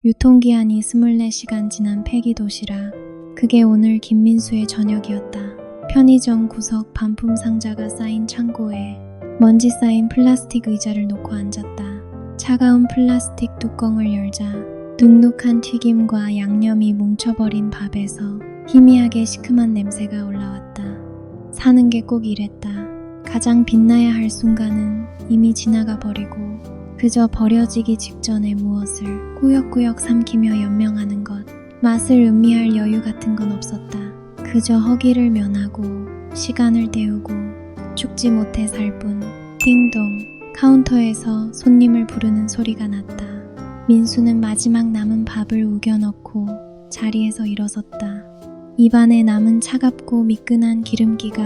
유통기한이 24시간 지난 폐기도시락. 그게 오늘 김민수의 저녁이었다. 편의점 구석 반품 상자가 쌓인 창고에 먼지 쌓인 플라스틱 의자를 놓고 앉았다. 차가운 플라스틱 뚜껑을 열자 눅눅한 튀김과 양념이 뭉쳐버린 밥에서 희미하게 시큼한 냄새가 올라왔다. 사는 게 꼭 이랬다. 가장 빛나야 할 순간은 이미 지나가 버리고 그저 버려지기 직전에 무엇을 꾸역꾸역 삼키며 연명하는 것. 맛을 음미할 여유 같은 건 없었다. 그저 허기를 면하고 시간을 때우고 죽지 못해 살 뿐. 띵동. 카운터에서 손님을 부르는 소리가 났다. 민수는 마지막 남은 밥을 우겨 넣고 자리에서 일어섰다. 입안에 남은 차갑고 미끈한 기름기가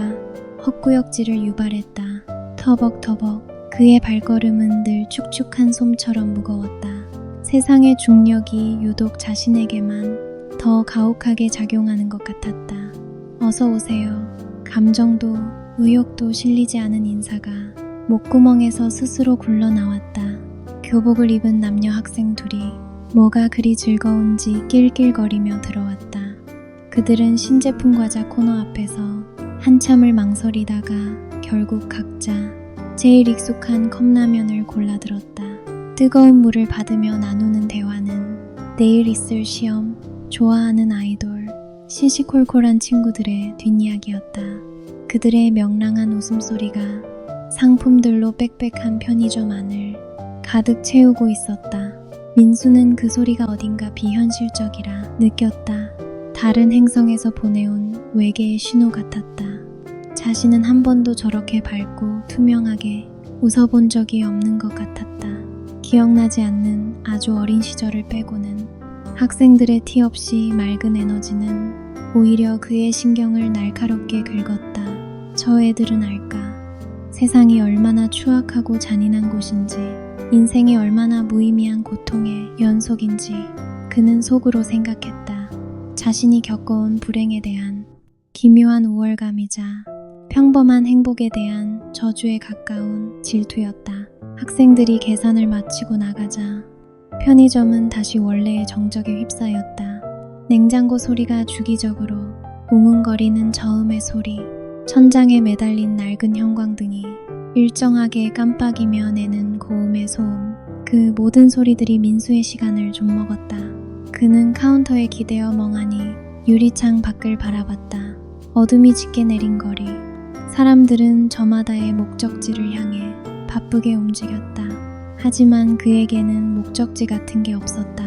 헛구역질을 유발했다. 터벅터벅. 그의 발걸음은 늘 축축한 솜처럼 무거웠다. 세상의 중력이 유독 자신에게만 더 가혹하게 작용하는 것 같았다. 어서 오세요. 감정도 의욕도 실리지 않은 인사가 목구멍에서 스스로 굴러나왔다. 교복을 입은 남녀 학생 둘이 뭐가 그리 즐거운지 낄낄거리며 들어왔다. 그들은 신제품 과자 코너 앞에서 한참을 망설이다가 결국 각자 제일 익숙한 컵라면을 골라들었다. 뜨거운 물을 받으며 나누는 대화는 내일 있을 시험, 좋아하는 아이돌, 시시콜콜한 친구들의 뒷이야기였다. 그들의 명랑한 웃음소리가 상품들로 빽빽한 편의점 안을 가득 채우고 있었다. 민수는 그 소리가 어딘가 비현실적이라 느꼈다. 다른 행성에서 보내온 외계의 신호 같았다. 자신은 한 번도 저렇게 밝고 투명하게 웃어본 적이 없는 것 같았다. 기억나지 않는 아주 어린 시절을 빼고는 학생들의 티 없이 맑은 에너지는 오히려 그의 신경을 날카롭게 긁었다. 저 애들은 알까? 세상이 얼마나 추악하고 잔인한 곳인지, 인생이 얼마나 무의미한 고통의 연속인지 그는 속으로 생각했다. 자신이 겪어온 불행에 대한 기묘한 우월감이자 평범한 행복에 대한 저주에 가까운 질투였다. 학생들이 계산을 마치고 나가자 편의점은 다시 원래의 정적에 휩싸였다. 냉장고 소리가 주기적으로 웅웅거리는 저음의 소리, 천장에 매달린 낡은 형광등이 일정하게 깜빡이며 내는 고음의 소음. 그 모든 소리들이 민수의 시간을 좀 먹었다. 그는 카운터에 기대어 멍하니 유리창 밖을 바라봤다. 어둠이 짙게 내린 거리. 사람들은 저마다의 목적지를 향해 바쁘게 움직였다. 하지만 그에게는 목적지 같은 게 없었다.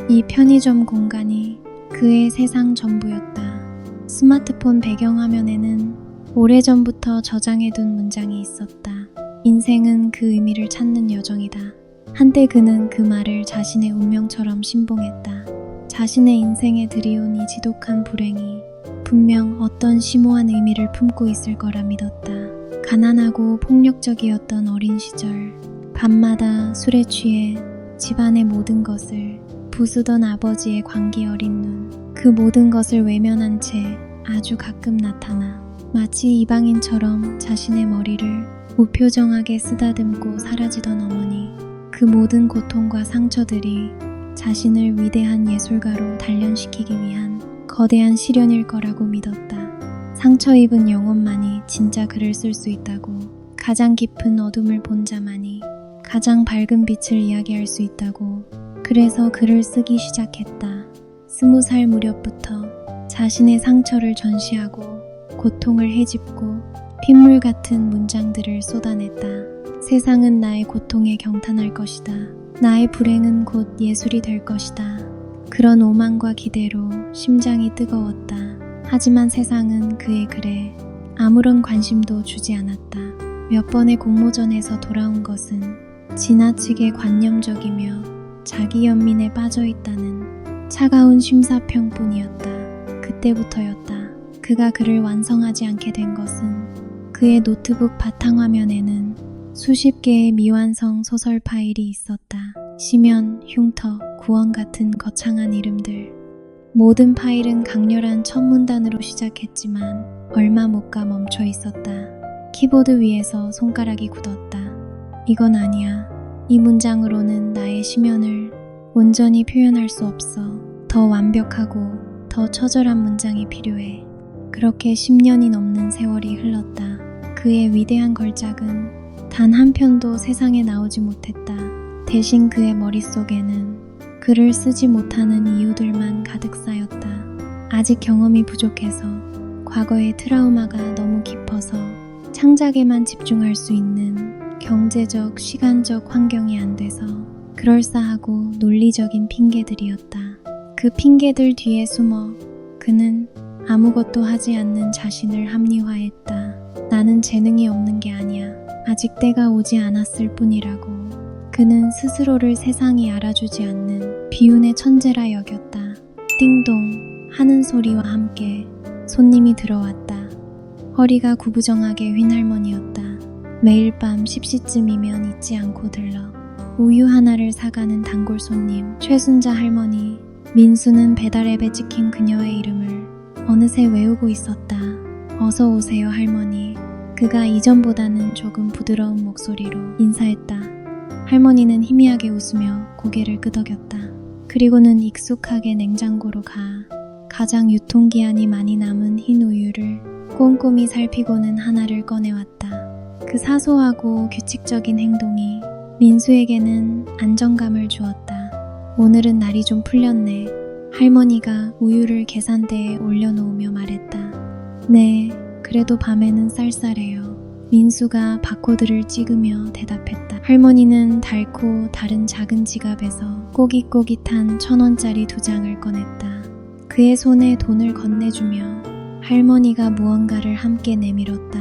이 편의점 공간이 그의 세상 전부였다. 스마트폰 배경화면에는 오래전부터 저장해둔 문장이 있었다. 인생은 그 의미를 찾는 여정이다. 한때 그는 그 말을 자신의 운명처럼 신봉했다. 자신의 인생에 들이온 이 지독한 불행이 분명 어떤 심오한 의미를 품고 있을 거라 믿었다. 가난하고 폭력적이었던 어린 시절, 밤마다 술에 취해 집안의 모든 것을 부수던 아버지의 광기 어린 눈, 그 모든 것을 외면한 채 아주 가끔 나타나 마치 이방인처럼 자신의 머리를 무표정하게 쓰다듬고 사라지던 어머니, 그 모든 고통과 상처들이 자신을 위대한 예술가로 단련시키기 위한 거대한 시련일 거라고 믿었다. 상처 입은 영혼만이 진짜 글을 쓸 수 있다고, 가장 깊은 어둠을 본 자만이 가장 밝은 빛을 이야기할 수 있다고. 그래서 글을 쓰기 시작했다. 20살 무렵부터 자신의 상처를 전시하고 고통을 헤집고 핏물 같은 문장들을 쏟아냈다. 세상은 나의 고통에 경탄할 것이다. 나의 불행은 곧 예술이 될 것이다. 그런 오만과 기대로 심장이 뜨거웠다. 하지만 세상은 그의 글에 아무런 관심도 주지 않았다. 몇 번의 공모전에서 돌아온 것은 지나치게 관념적이며 자기 연민에 빠져있다는 차가운 심사평뿐이었다. 그때부터였다. 그가 글을 완성하지 않게 된 것은 그의 노트북 바탕화면에는 수십 개의 미완성 소설 파일이 있었다. 시면, 흉터, 구원 같은 거창한 이름들. 모든 파일은 강렬한 첫 문단으로 시작했지만 얼마 못 가 멈춰 있었다. 키보드 위에서 손가락이 굳었다. 이건 아니야. 이 문장으로는 나의 심연을 온전히 표현할 수 없어. 더 완벽하고 더 처절한 문장이 필요해. 그렇게 10년이 넘는 세월이 흘렀다. 그의 위대한 걸작은 단 한 편도 세상에 나오지 못했다. 대신 그의 머릿속에는 글을 쓰지 못하는 이유들만 가득 쌓였다. 아직 경험이 부족해서, 과거의 트라우마가 너무 깊어서 창작에만 집중할 수 있는 경제적, 시간적 환경이 안 돼서 그럴싸하고 논리적인 핑계들이었다. 그 핑계들 뒤에 숨어 그는 아무것도 하지 않는 자신을 합리화했다. 나는 재능이 없는 게 아니야. 아직 때가 오지 않았을 뿐이라고. 그는 스스로를 세상이 알아주지 않는 비운의 천재라 여겼다. 띵동 하는 소리와 함께 손님이 들어왔다. 허리가 구부정하게 휜 할머니였다. 매일 밤 10시쯤이면 잊지 않고 들러 우유 하나를 사가는 단골 손님 최순자 할머니. 민수는 배달앱에 찍힌 그녀의 이름을 어느새 외우고 있었다. 어서 오세요 할머니. 그가 이전보다는 조금 부드러운 목소리로 인사했다. 할머니는 희미하게 웃으며 고개를 끄덕였다. 그리고는 익숙하게 냉장고로 가장 유통기한이 많이 남은 흰 우유를 꼼꼼히 살피고는 하나를 꺼내왔다. 그 사소하고 규칙적인 행동이 민수에게는 안정감을 주었다. 오늘은 날이 좀 풀렸네. 할머니가 우유를 계산대에 올려놓으며 말했다. 네, 그래도 밤에는 쌀쌀해요. 민수가 바코드를 찍으며 대답했다. 할머니는 닳고 다른 작은 지갑에서 꼬깃꼬깃한 1,000원짜리 2장을 꺼냈다. 그의 손에 돈을 건네주며 할머니가 무언가를 함께 내밀었다.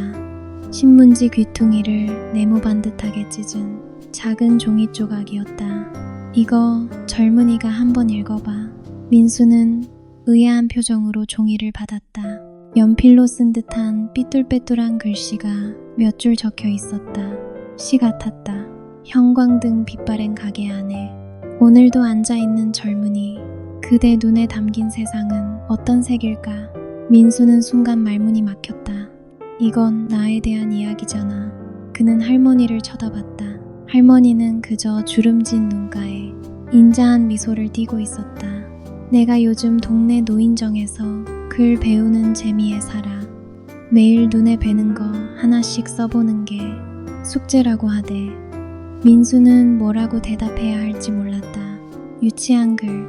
신문지 귀퉁이를 네모 반듯하게 찢은 작은 종이 조각이었다. 이거 젊은이가 한번 읽어봐. 민수는 의아한 표정으로 종이를 받았다. 연필로 쓴 듯한 삐뚤빼뚤한 글씨가 몇 줄 적혀 있었다. 시 같았다. 형광등 빛바랜 가게 안에 오늘도 앉아있는 젊은이. 그대 눈에 담긴 세상은 어떤 색일까? 민수는 순간 말문이 막혔다. 이건 나에 대한 이야기잖아. 그는 할머니를 쳐다봤다. 할머니는 그저 주름진 눈가에 인자한 미소를 띠고 있었다. 내가 요즘 동네 노인정에서 글 배우는 재미에 살아. 매일 눈에 뵈는 거 하나씩 써보는 게 숙제라고 하대. 민수는 뭐라고 대답해야 할지 몰랐다. 유치한 글,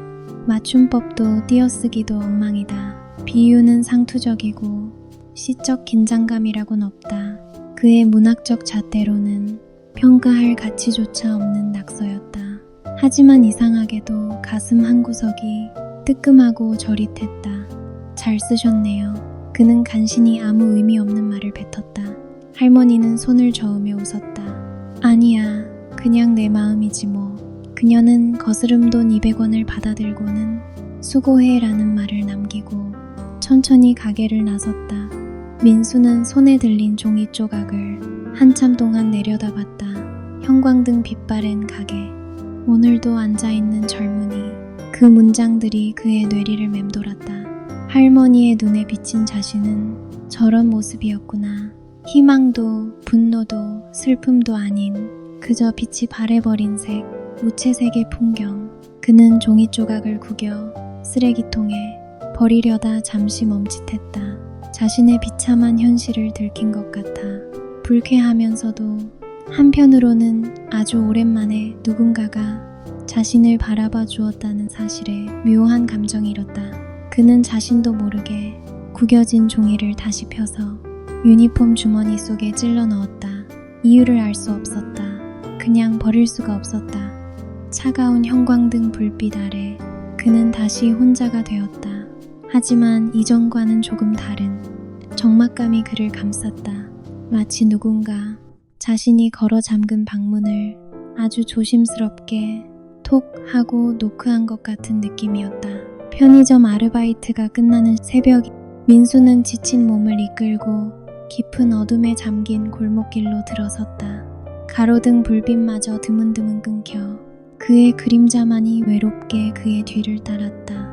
맞춤법도 띄어쓰기도 엉망이다. 비유는 상투적이고 시적 긴장감이라곤 없다. 그의 문학적 잣대로는 평가할 가치조차 없는 낙서였다. 하지만 이상하게도 가슴 한구석이 뜨끔하고 저릿했다. 잘 쓰셨네요. 그는 간신히 아무 의미 없는 말을 뱉었다. 할머니는 손을 저으며 웃었다. 아니야, 그냥 내 마음이지 뭐. 그녀는 거스름 돈 200원을 받아들고는 수고해라는 말을 남기고 천천히 가게를 나섰다. 민수는 손에 들린 종이 조각을 한참 동안 내려다봤다. 형광등 빛바랜 가게, 오늘도 앉아있는 젊은이. 그 문장들이 그의 뇌리를 맴돌았다. 할머니의 눈에 비친 자신은 저런 모습이었구나. 희망도 분노도 슬픔도 아닌 그저 빛이 바래버린 색, 무채색의 풍경. 그는 종이 조각을 구겨 쓰레기통에 버리려다 잠시 멈칫했다. 자신의 비참한 현실을 들킨 것 같아 불쾌하면서도 한편으로는 아주 오랜만에 누군가가 자신을 바라봐 주었다는 사실에 묘한 감정이 일었다. 그는 자신도 모르게 구겨진 종이를 다시 펴서 유니폼 주머니 속에 찔러 넣었다. 이유를 알 수 없었다. 그냥 버릴 수가 없었다. 차가운 형광등 불빛 아래 그는 다시 혼자가 되었다. 하지만 이전과는 조금 다른 적막감이 그를 감쌌다. 마치 누군가 자신이 걸어 잠근 방문을 아주 조심스럽게 톡 하고 노크한 것 같은 느낌이었다. 편의점 아르바이트가 끝나는 새벽, 민수는 지친 몸을 이끌고 깊은 어둠에 잠긴 골목길로 들어섰다. 가로등 불빛마저 드문드문 끊겨 그의 그림자만이 외롭게 그의 뒤를 따랐다.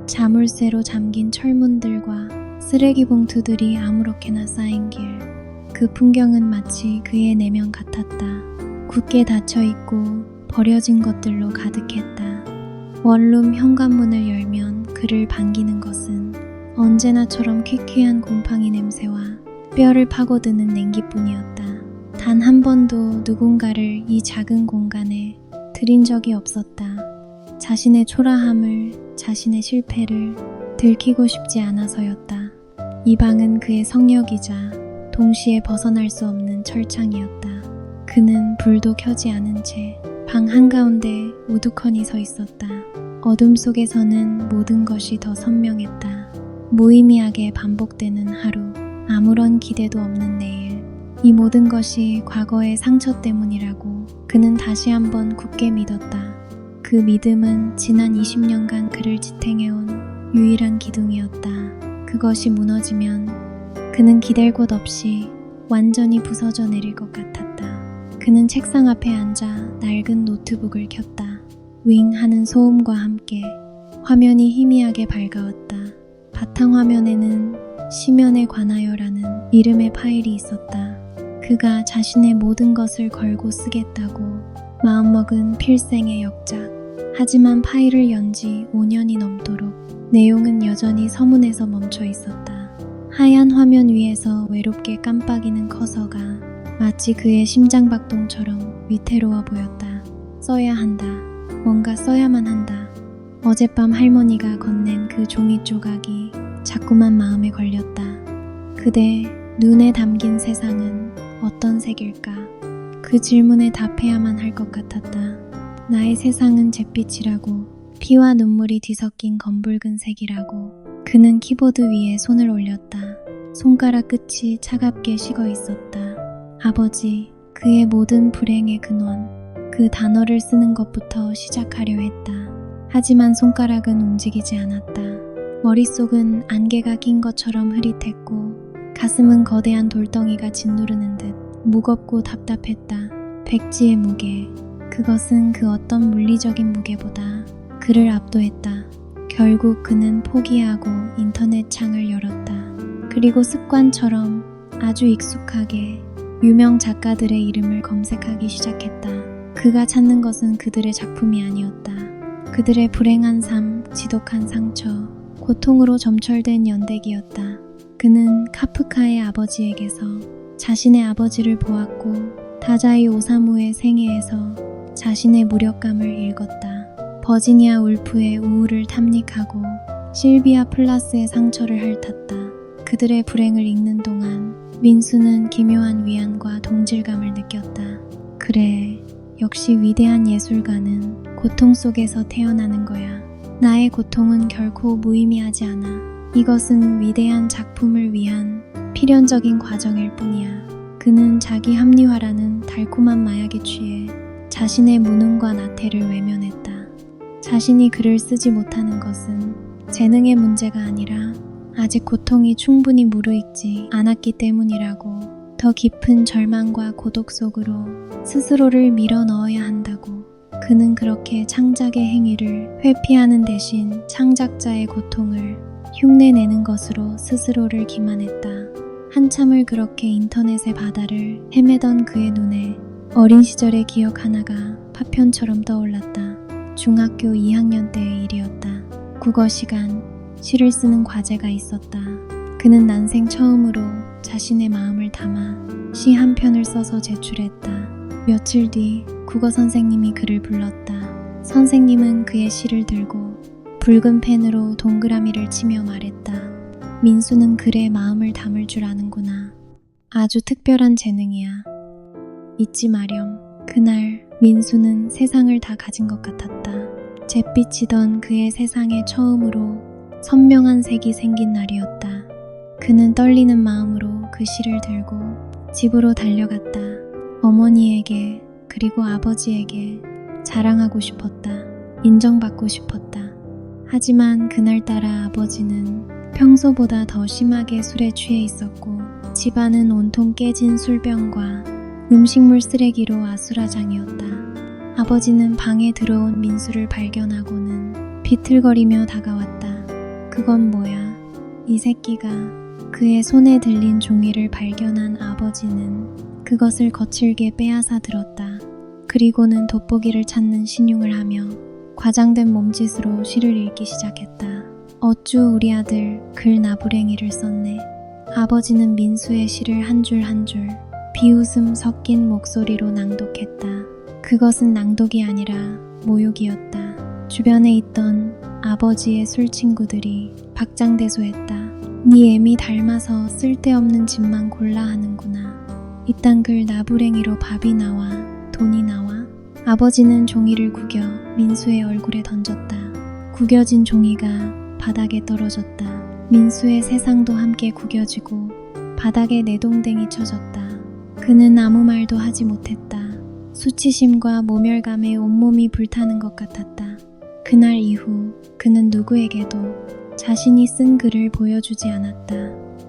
자물쇠로 잠긴 철문들과 쓰레기 봉투들이 아무렇게나 쌓인 길. 그 풍경은 마치 그의 내면 같았다. 굳게 닫혀있고 버려진 것들로 가득했다. 원룸 현관문을 열면 그를 반기는 것은 언제나처럼 퀴퀴한 곰팡이 냄새와 뼈를 파고드는 냉기뿐이었다. 단 한 번도 누군가를 이 작은 공간에 들인 적이 없었다. 자신의 초라함을, 자신의 실패를 들키고 싶지 않아서였다. 이 방은 그의 성역이자 동시에 벗어날 수 없는 철창이었다. 그는 불도 켜지 않은 채 방 한가운데 우두커니 서 있었다. 어둠 속에서는 모든 것이 더 선명했다. 무의미하게 반복되는 하루, 아무런 기대도 없는 내일. 이 모든 것이 과거의 상처 때문이라고 그는 다시 한번 굳게 믿었다. 그 믿음은 지난 20년간 그를 지탱해온 유일한 기둥이었다. 그것이 무너지면 그는 기댈 곳 없이 완전히 부서져 내릴 것 같았다. 그는 책상 앞에 앉아 낡은 노트북을 켰다. 윙 하는 소음과 함께 화면이 희미하게 밝아왔다. 바탕화면에는 시면에 관하여라는 이름의 파일이 있었다. 그가 자신의 모든 것을 걸고 쓰겠다고 마음먹은 필생의 역작. 하지만 파일을 연 지 5년이 넘도록 내용은 여전히 서문에서 멈춰 있었다. 하얀 화면 위에서 외롭게 깜빡이는 커서가 마치 그의 심장박동처럼 위태로워 보였다. 써야 한다. 뭔가 써야만 한다. 어젯밤 할머니가 건넨 그 종이 조각이 자꾸만 마음에 걸렸다. 그대 눈에 담긴 세상은 어떤 색일까? 그 질문에 답해야만 할 것 같았다. 나의 세상은 잿빛이라고, 피와 눈물이 뒤섞인 검붉은 색이라고. 그는 키보드 위에 손을 올렸다. 손가락 끝이 차갑게 식어 있었다. 아버지, 그의 모든 불행의 근원, 그 단어를 쓰는 것부터 시작하려 했다. 하지만 손가락은 움직이지 않았다. 머릿속은 안개가 낀 것처럼 흐릿했고 가슴은 거대한 돌덩이가 짓누르는 듯 무겁고 답답했다. 백지의 무게, 그것은 그 어떤 물리적인 무게보다 그를 압도했다. 결국 그는 포기하고 인터넷 창을 열었다. 그리고 습관처럼 아주 익숙하게 유명 작가들의 이름을 검색하기 시작했다. 그가 찾는 것은 그들의 작품이 아니었다. 그들의 불행한 삶, 지독한 상처, 고통으로 점철된 연대기였다. 그는 카프카의 아버지에게서 자신의 아버지를 보았고 다자이 오사무의 생애에서 자신의 무력감을 읽었다. 버지니아 울프의 우울을 탐닉하고 실비아 플라스의 상처를 핥았다. 그들의 불행을 읽는 동안 민수는 기묘한 위안과 동질감을 느꼈다. 그래, 역시 위대한 예술가는 고통 속에서 태어나는 거야. 나의 고통은 결코 무의미하지 않아. 이것은 위대한 작품을 위한 필연적인 과정일 뿐이야. 그는 자기 합리화라는 달콤한 마약에 취해 자신의 무능과 나태를 외면했다. 자신이 글을 쓰지 못하는 것은 재능의 문제가 아니라 아직 고통이 충분히 무르익지 않았기 때문이라고. 더 깊은 절망과 고독 속으로 스스로를 밀어 넣어야 한다고. 그는 그렇게 창작의 행위를 회피하는 대신 창작자의 고통을 흉내내는 것으로 스스로를 기만했다. 한참을 그렇게 인터넷의 바다를 헤매던 그의 눈에 어린 시절의 기억 하나가 파편처럼 떠올랐다. 중학교 2학년 때의 일이었다. 국어 시간, 시를 쓰는 과제가 있었다. 그는 난생 처음으로 자신의 마음을 담아 시 한 편을 써서 제출했다. 며칠 뒤 국어 선생님이 그를 불렀다. 선생님은 그의 시를 들고 붉은 펜으로 동그라미를 치며 말했다. 민수는 글에 마음을 담을 줄 아는구나. 아주 특별한 재능이야. 잊지 마렴. 그날 민수는 세상을 다 가진 것 같았다. 잿빛이던 그의 세상에 처음으로 선명한 색이 생긴 날이었다. 그는 떨리는 마음으로 그 시를 들고 집으로 달려갔다. 어머니에게 그리고 아버지에게 자랑하고 싶었다. 인정받고 싶었다. 하지만 그날따라 아버지는 평소보다 더 심하게 술에 취해 있었고 집안은 온통 깨진 술병과 음식물 쓰레기로 아수라장이었다. 아버지는 방에 들어온 민수를 발견하고는 비틀거리며 다가왔다. 그건 뭐야? 이 새끼가. 그의 손에 들린 종이를 발견한 아버지는 그것을 거칠게 빼앗아 들었다. 그리고는 돋보기를 찾는 신용을 하며 과장된 몸짓으로 시를 읽기 시작했다. 어쭈 우리 아들 글 나부랭이를 썼네. 아버지는 민수의 시를 한 줄 한 줄 비웃음 섞인 목소리로 낭독했다. 그것은 낭독이 아니라 모욕이었다. 주변에 있던 아버지의 술친구들이 박장대소했다. 네 애미 닮아서 쓸데없는 짓만 골라 하는구나. 이딴 글 나부랭이로 밥이 나와 돈이 나와. 아버지는 종이를 구겨 민수의 얼굴에 던졌다. 구겨진 종이가 바닥에 떨어졌다. 민수의 세상도 함께 구겨지고 바닥에 내동댕이 쳐졌다. 그는 아무 말도 하지 못했다. 수치심과 모멸감에 온몸이 불타는 것 같았다. 그날 이후 그는 누구에게도 자신이 쓴 글을 보여주지 않았다.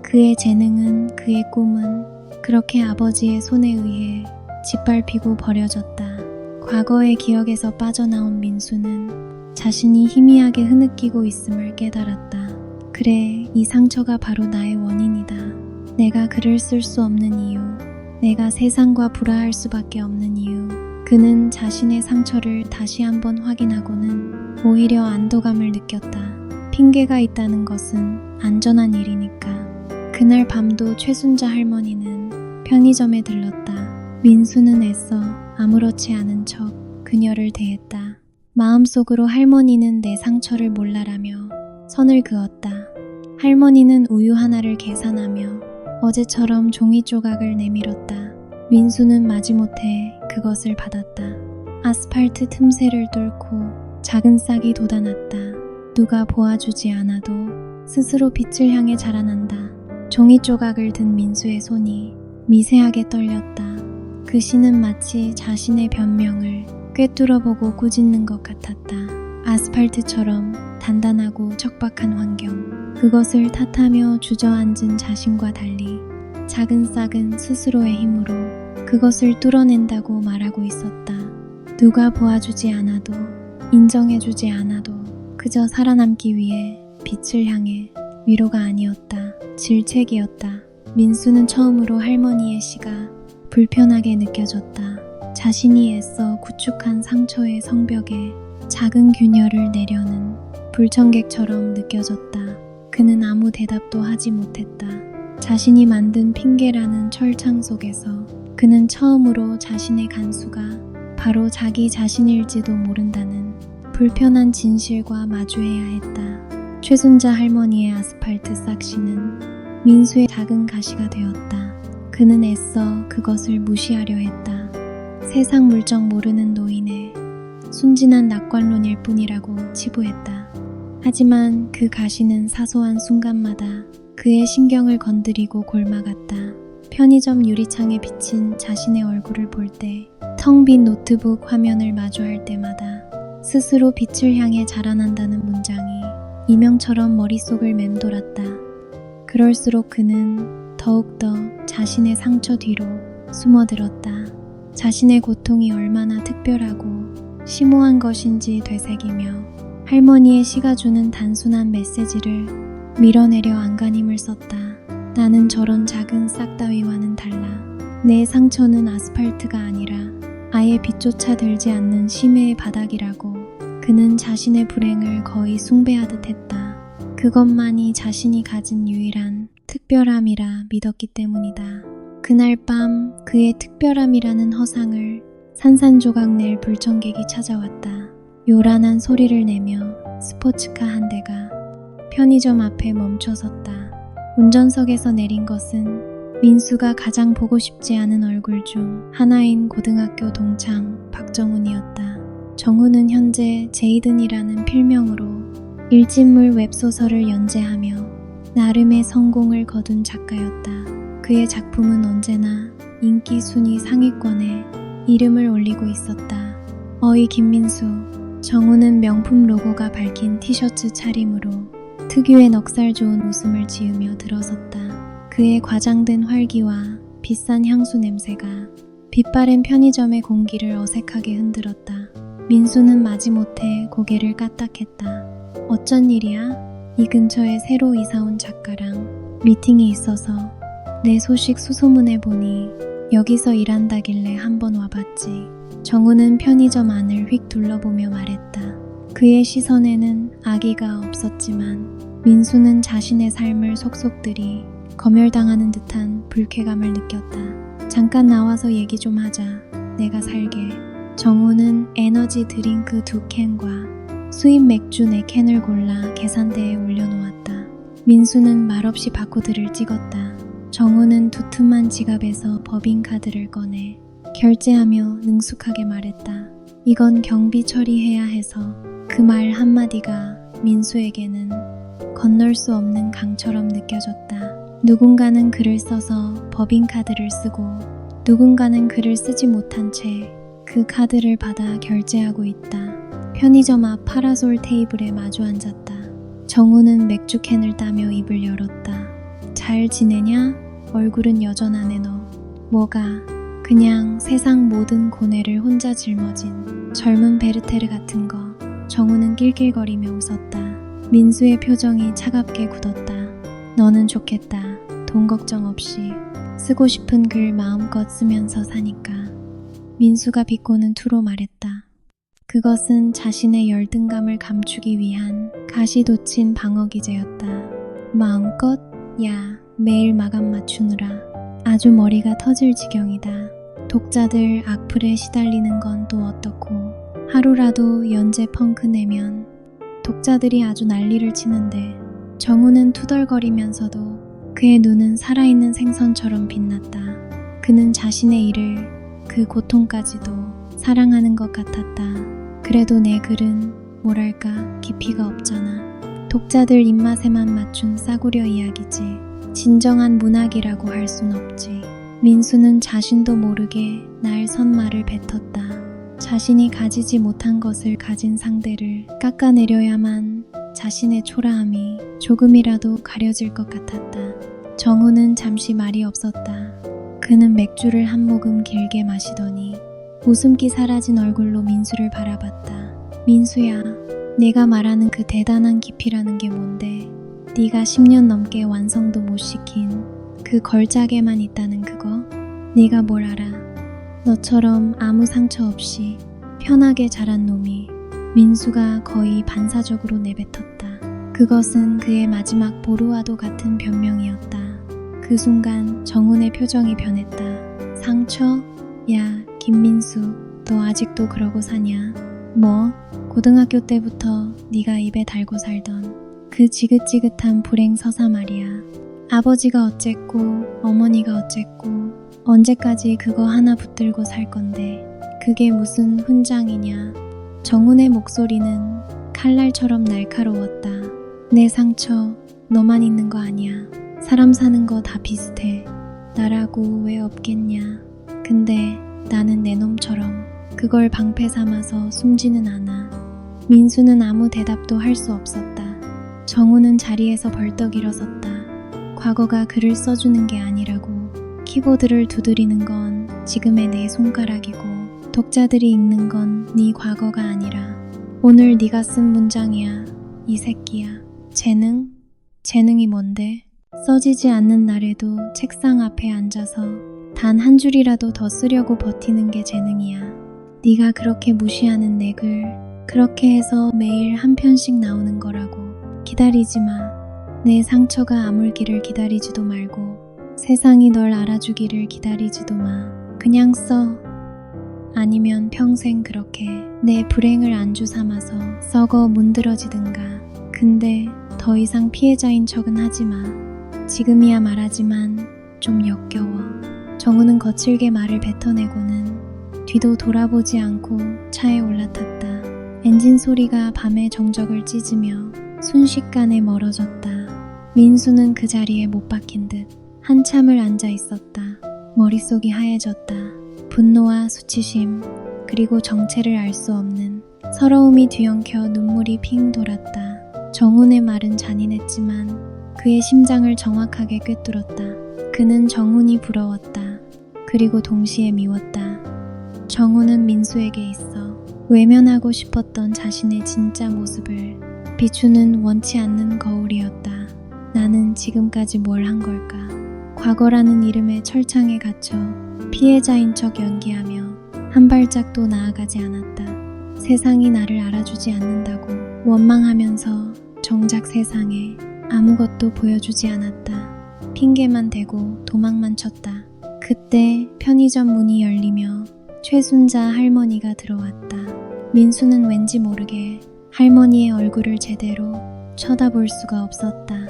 그의 재능은, 그의 꿈은 그렇게 아버지의 손에 의해 짓밟히고 버려졌다. 과거의 기억에서 빠져나온 민수는 자신이 희미하게 흐느끼고 있음을 깨달았다. 그래, 이 상처가 바로 나의 원인이다. 내가 글을 쓸 수 없는 이유, 내가 세상과 불화할 수밖에 없는 이유. 그는 자신의 상처를 다시 한번 확인하고는 오히려 안도감을 느꼈다. 핑계가 있다는 것은 안전한 일이니까. 그날 밤도 최순자 할머니는 편의점에 들렀다. 민수는 애써 아무렇지 않은 척 그녀를 대했다. 마음속으로 할머니는 내 상처를 몰라라며 선을 그었다. 할머니는 우유 하나를 계산하며 어제처럼 종이 조각을 내밀었다. 민수는 마지못해 그것을 받았다. 아스팔트 틈새를 뚫고 작은 싹이 돋아났다. 누가 보아주지 않아도 스스로 빛을 향해 자라난다. 종이 조각을 든 민수의 손이 미세하게 떨렸다. 그 시는 마치 자신의 변명을 꿰뚫어보고 꾸짖는 것 같았다. 아스팔트처럼 단단하고 척박한 환경, 그것을 탓하며 주저앉은 자신과 달리 작은 싹은 스스로의 힘으로 그것을 뚫어낸다고 말하고 있었다. 누가 보아주지 않아도, 인정해주지 않아도 그저 살아남기 위해 빛을 향해. 위로가 아니었다. 질책이었다. 민수는 처음으로 할머니의 시가 불편하게 느껴졌다. 자신이 애써 구축한 상처의 성벽에 작은 균열을 내려는 불청객처럼 느껴졌다. 그는 아무 대답도 하지 못했다. 자신이 만든 핑계라는 철창 속에서 그는 처음으로 자신의 간수가 바로 자기 자신일지도 모른다는 불편한 진실과 마주해야 했다. 최순자 할머니의 아스팔트 싹시는 민수의 작은 가시가 되었다. 그는 애써 그것을 무시하려 했다. 세상 물정 모르는 노인의 순진한 낙관론일 뿐이라고 치부했다. 하지만 그 가시는 사소한 순간마다 그의 신경을 건드리고 골마갔다. 편의점 유리창에 비친 자신의 얼굴을 볼 때, 텅 빈 노트북 화면을 마주할 때마다 스스로 빛을 향해 자라난다는 문장이 이명처럼 머릿속을 맴돌았다. 그럴수록 그는 더욱더 자신의 상처 뒤로 숨어들었다. 자신의 고통이 얼마나 특별하고 심오한 것인지 되새기며 할머니의 시가 주는 단순한 메시지를 밀어내려 안간힘을 썼다. 나는 저런 작은 싹 따위와는 달라. 내 상처는 아스팔트가 아니라 아예 빛조차 들지 않는 심해의 바닥이라고. 그는 자신의 불행을 거의 숭배하듯 했다. 그것만이 자신이 가진 유일한 특별함이라 믿었기 때문이다. 그날 밤 그의 특별함이라는 허상을 산산조각 낼 불청객이 찾아왔다. 요란한 소리를 내며 스포츠카 한 대가 편의점 앞에 멈춰섰다. 운전석에서 내린 것은 민수가 가장 보고 싶지 않은 얼굴 중 하나인 고등학교 동창 박정훈이었다. 정훈은 현재 제이든이라는 필명으로 일진물 웹소설을 연재하며 나름의 성공을 거둔 작가였다. 그의 작품은 언제나 인기 순위 상위권에 이름을 올리고 있었다. 어이 김민수. 정훈은 명품 로고가 밝힌 티셔츠 차림으로 특유의 넉살 좋은 웃음을 지으며 들어섰다. 그의 과장된 활기와 비싼 향수 냄새가 빛바랜 편의점의 공기를 어색하게 흔들었다. 민수는 마지못해 고개를 까딱했다. 어쩐 일이야? 이 근처에 새로 이사온 작가랑 미팅이 있어서 내 소식 수소문해 보니 여기서 일한다길래 한번 와봤지. 정우는 편의점 안을 휙 둘러보며 말했다. 그의 시선에는 악의가 없었지만 민수는 자신의 삶을 속속들이 검열당하는 듯한 불쾌감을 느꼈다. 잠깐 나와서 얘기 좀 하자. 내가 살게. 정우는 에너지 드링크 2캔과 수입 맥주 4캔을 골라 계산대에 올려놓았다. 민수는 말없이 바코드를 찍었다. 정우는 두툼한 지갑에서 법인카드를 꺼내 결제하며 능숙하게 말했다. 이건 경비 처리해야 해서. 그 말 한마디가 민수에게는 건널 수 없는 강처럼 느껴졌다. 누군가는 글을 써서 법인카드를 쓰고 누군가는 글을 쓰지 못한 채 그 카드를 받아 결제하고 있다. 편의점 앞 파라솔 테이블에 마주 앉았다. 정우는 맥주캔을 따며 입을 열었다. 잘 지내냐? 얼굴은 여전하네 너. 뭐가? 그냥 세상 모든 고뇌를 혼자 짊어진 젊은 베르테르 같은 거. 정우는 낄낄거리며 웃었다. 민수의 표정이 차갑게 굳었다. 너는 좋겠다. 돈 걱정 없이 쓰고 싶은 글 마음껏 쓰면서 사니까. 민수가 비꼬는 투로 말했다. 그것은 자신의 열등감을 감추기 위한 가시돋친 방어 기제였다. 마음껏? 야, 매일 마감 맞추느라 아주 머리가 터질 지경이다. 독자들 악플에 시달리는 건 또 어떻고. 하루라도 연재 펑크 내면 독자들이 아주 난리를 치는데. 정우는 투덜거리면서도 그의 눈은 살아있는 생선처럼 빛났다. 그는 자신의 일을, 그 고통까지도 사랑하는 것 같았다. 그래도 내 글은 뭐랄까 깊이가 없잖아. 독자들 입맛에만 맞춘 싸구려 이야기지. 진정한 문학이라고 할 순 없지. 민수는 자신도 모르게 날 선말을 뱉었다. 자신이 가지지 못한 것을 가진 상대를 깎아내려야만 자신의 초라함이 조금이라도 가려질 것 같았다. 정우는 잠시 말이 없었다. 그는 맥주를 한 모금 길게 마시더니 웃음기 사라진 얼굴로 민수를 바라봤다. 민수야, 내가 말하는 그 대단한 깊이라는 게 뭔데? 네가 10년 넘게 완성도 못 시킨 그 걸작에만 있다는 그거? 네가 뭘 알아? 너처럼 아무 상처 없이 편하게 자란 놈이. 민수가 거의 반사적으로 내뱉었다. 그것은 그의 마지막 보루와도 같은 변명이었다. 그 순간 정훈의 표정이 변했다. 상처? 야, 김민수, 너 아직도 그러고 사냐? 뭐? 고등학교 때부터 네가 입에 달고 살던 그 지긋지긋한 불행 서사 말이야. 아버지가 어쨌고 어머니가 어쨌고 언제까지 그거 하나 붙들고 살 건데 그게 무슨 훈장이냐. 정훈의 목소리는 칼날처럼 날카로웠다. 내 상처 너만 있는 거 아니야. 사람 사는 거 다 비슷해. 나라고 왜 없겠냐. 근데 나는 내 놈처럼 그걸 방패 삼아서 숨지는 않아. 민수는 아무 대답도 할 수 없었다. 정우는 자리에서 벌떡 일어섰다. 과거가 글을 써주는 게 아니라고. 키보드를 두드리는 건 지금의 내 손가락이고 독자들이 읽는 건 네 과거가 아니라 오늘 네가 쓴 문장이야. 이 새끼야. 재능? 재능이 뭔데? 써지지 않는 날에도 책상 앞에 앉아서 단 한 줄이라도 더 쓰려고 버티는 게 재능이야. 네가 그렇게 무시하는 내 글, 그렇게 해서 매일 한 편씩 나오는 거라고. 기다리지 마. 내 상처가 아물기를 기다리지도 말고 세상이 널 알아주기를 기다리지도 마. 그냥 써. 아니면 평생 그렇게 내 불행을 안주 삼아서 썩어 문드러지든가. 근데 더 이상 피해자인 척은 하지 마. 지금이야 말하지만 좀 역겨워. 정우는 거칠게 말을 뱉어내고는 뒤도 돌아보지 않고 차에 올라탔다. 엔진 소리가 밤의 정적을 찢으며 순식간에 멀어졌다. 민수는 그 자리에 못 박힌 듯 한참을 앉아 있었다. 머릿속이 하얘졌다. 분노와 수치심, 그리고 정체를 알 수 없는 서러움이 뒤엉켜 눈물이 핑 돌았다. 정훈의 말은 잔인했지만 그의 심장을 정확하게 꿰뚫었다. 그는 정훈이 부러웠다. 그리고 동시에 미웠다. 정훈은 민수에게 있어 외면하고 싶었던 자신의 진짜 모습을 비추는 원치 않는 거울이었다. 나는 지금까지 뭘 한 걸까? 과거라는 이름의 철창에 갇혀 피해자인 척 연기하며 한 발짝도 나아가지 않았다. 세상이 나를 알아주지 않는다고 원망하면서 정작 세상에 아무것도 보여주지 않았다. 핑계만 대고 도망만 쳤다. 그때 편의점 문이 열리며 최순자 할머니가 들어왔다. 민수는 왠지 모르게 할머니의 얼굴을 제대로 쳐다볼 수가 없었다.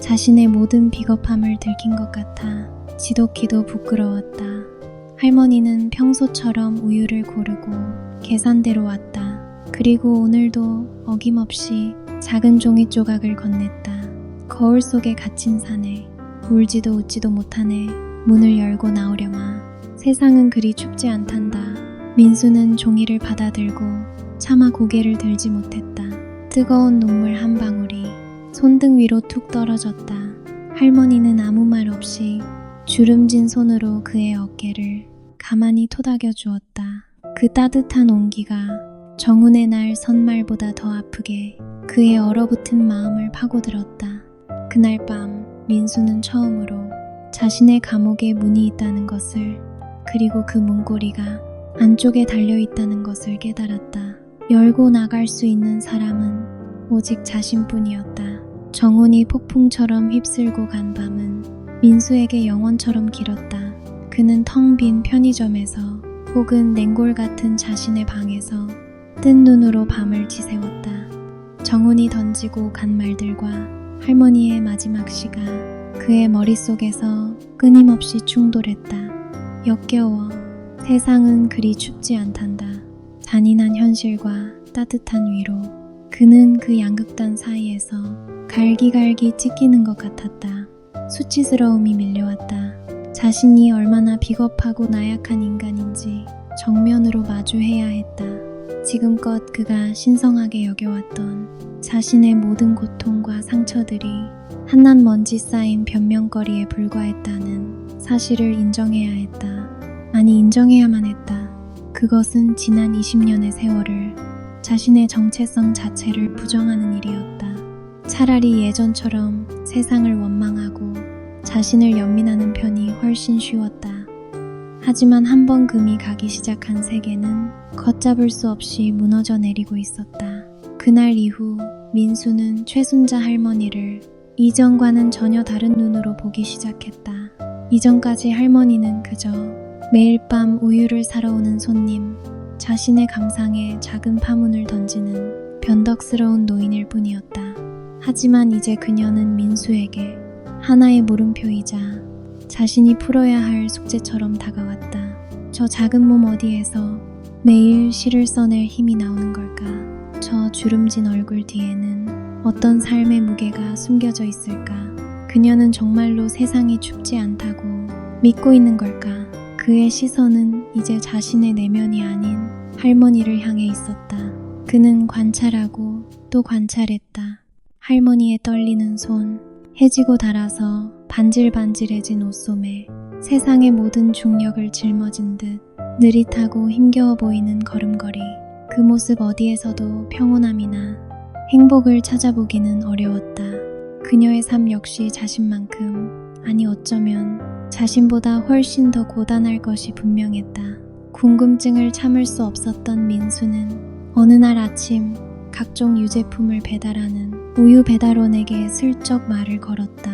자신의 모든 비겁함을 들킨 것 같아 지독히도 부끄러웠다. 할머니는 평소처럼 우유를 고르고 계산대로 왔다. 그리고 오늘도 어김없이 작은 종이 조각을 건넸다. 거울 속에 갇힌 사내, 울지도 웃지도 못하네. 문을 열고 나오려마. 세상은 그리 춥지 않단다. 민수는 종이를 받아들고 차마 고개를 들지 못했다. 뜨거운 눈물 한 방울이 손등 위로 툭 떨어졌다. 할머니는 아무 말 없이 주름진 손으로 그의 어깨를 가만히 토닥여 주었다. 그 따뜻한 온기가 정훈의 날 선말보다 더 아프게 그의 얼어붙은 마음을 파고들었다. 그날 밤 민수는 처음으로 자신의 감옥에 문이 있다는 것을, 그리고 그 문고리가 안쪽에 달려있다는 것을 깨달았다. 열고 나갈 수 있는 사람은 오직 자신뿐이었다. 정훈이 폭풍처럼 휩쓸고 간 밤은 민수에게 영원처럼 길었다. 그는 텅 빈 편의점에서 혹은 냉골 같은 자신의 방에서 뜬 눈으로 밤을 지새웠다. 정훈이 던지고 간 말들과 할머니의 마지막 시가 그의 머릿속에서 끊임없이 충돌했다. 역겨워. 세상은 그리 춥지 않단다. 잔인한 현실과 따뜻한 위로. 그는 그 양극단 사이에서 갈기갈기 찢기는 것 같았다. 수치스러움이 밀려왔다. 자신이 얼마나 비겁하고 나약한 인간인지 정면으로 마주해야 했다. 지금껏 그가 신성하게 여겨왔던 자신의 모든 고통과 상처들이 한낱 먼지 쌓인 변명거리에 불과했다는 사실을 인정해야 했다. 아니, 인정해야만 했다. 그것은 지난 20년의 세월을, 자신의 정체성 자체를 부정하는 일이었다. 차라리 예전처럼 세상을 원망하고 자신을 연민하는 편이 훨씬 쉬웠다. 하지만 한 번 금이 가기 시작한 세계는 걷잡을 수 없이 무너져 내리고 있었다. 그날 이후 민수는 최순자 할머니를 이전과는 전혀 다른 눈으로 보기 시작했다. 이전까지 할머니는 그저 매일 밤 우유를 사러 오는 손님, 자신의 감상에 작은 파문을 던지는 변덕스러운 노인일 뿐이었다. 하지만 이제 그녀는 민수에게 하나의 물음표이자 자신이 풀어야 할 숙제처럼 다가왔다. 저 작은 몸 어디에서 매일 시를 써낼 힘이 나오는 걸까? 저 주름진 얼굴 뒤에는 어떤 삶의 무게가 숨겨져 있을까? 그녀는 정말로 세상이 춥지 않다고 믿고 있는 걸까? 그의 시선은 이제 자신의 내면이 아닌 할머니를 향해 있었다. 그는 관찰하고 또 관찰했다. 할머니의 떨리는 손, 해지고 닳아서 반질반질해진 옷소매, 세상의 모든 중력을 짊어진 듯 느릿하고 힘겨워 보이는 걸음걸이. 그 모습 어디에서도 평온함이나 행복을 찾아보기는 어려웠다. 그녀의 삶 역시 자신만큼, 아니 어쩌면 자신보다 훨씬 더 고단할 것이 분명했다. 궁금증을 참을 수 없었던 민수는 어느 날 아침 각종 유제품을 배달하는 우유 배달원에게 슬쩍 말을 걸었다.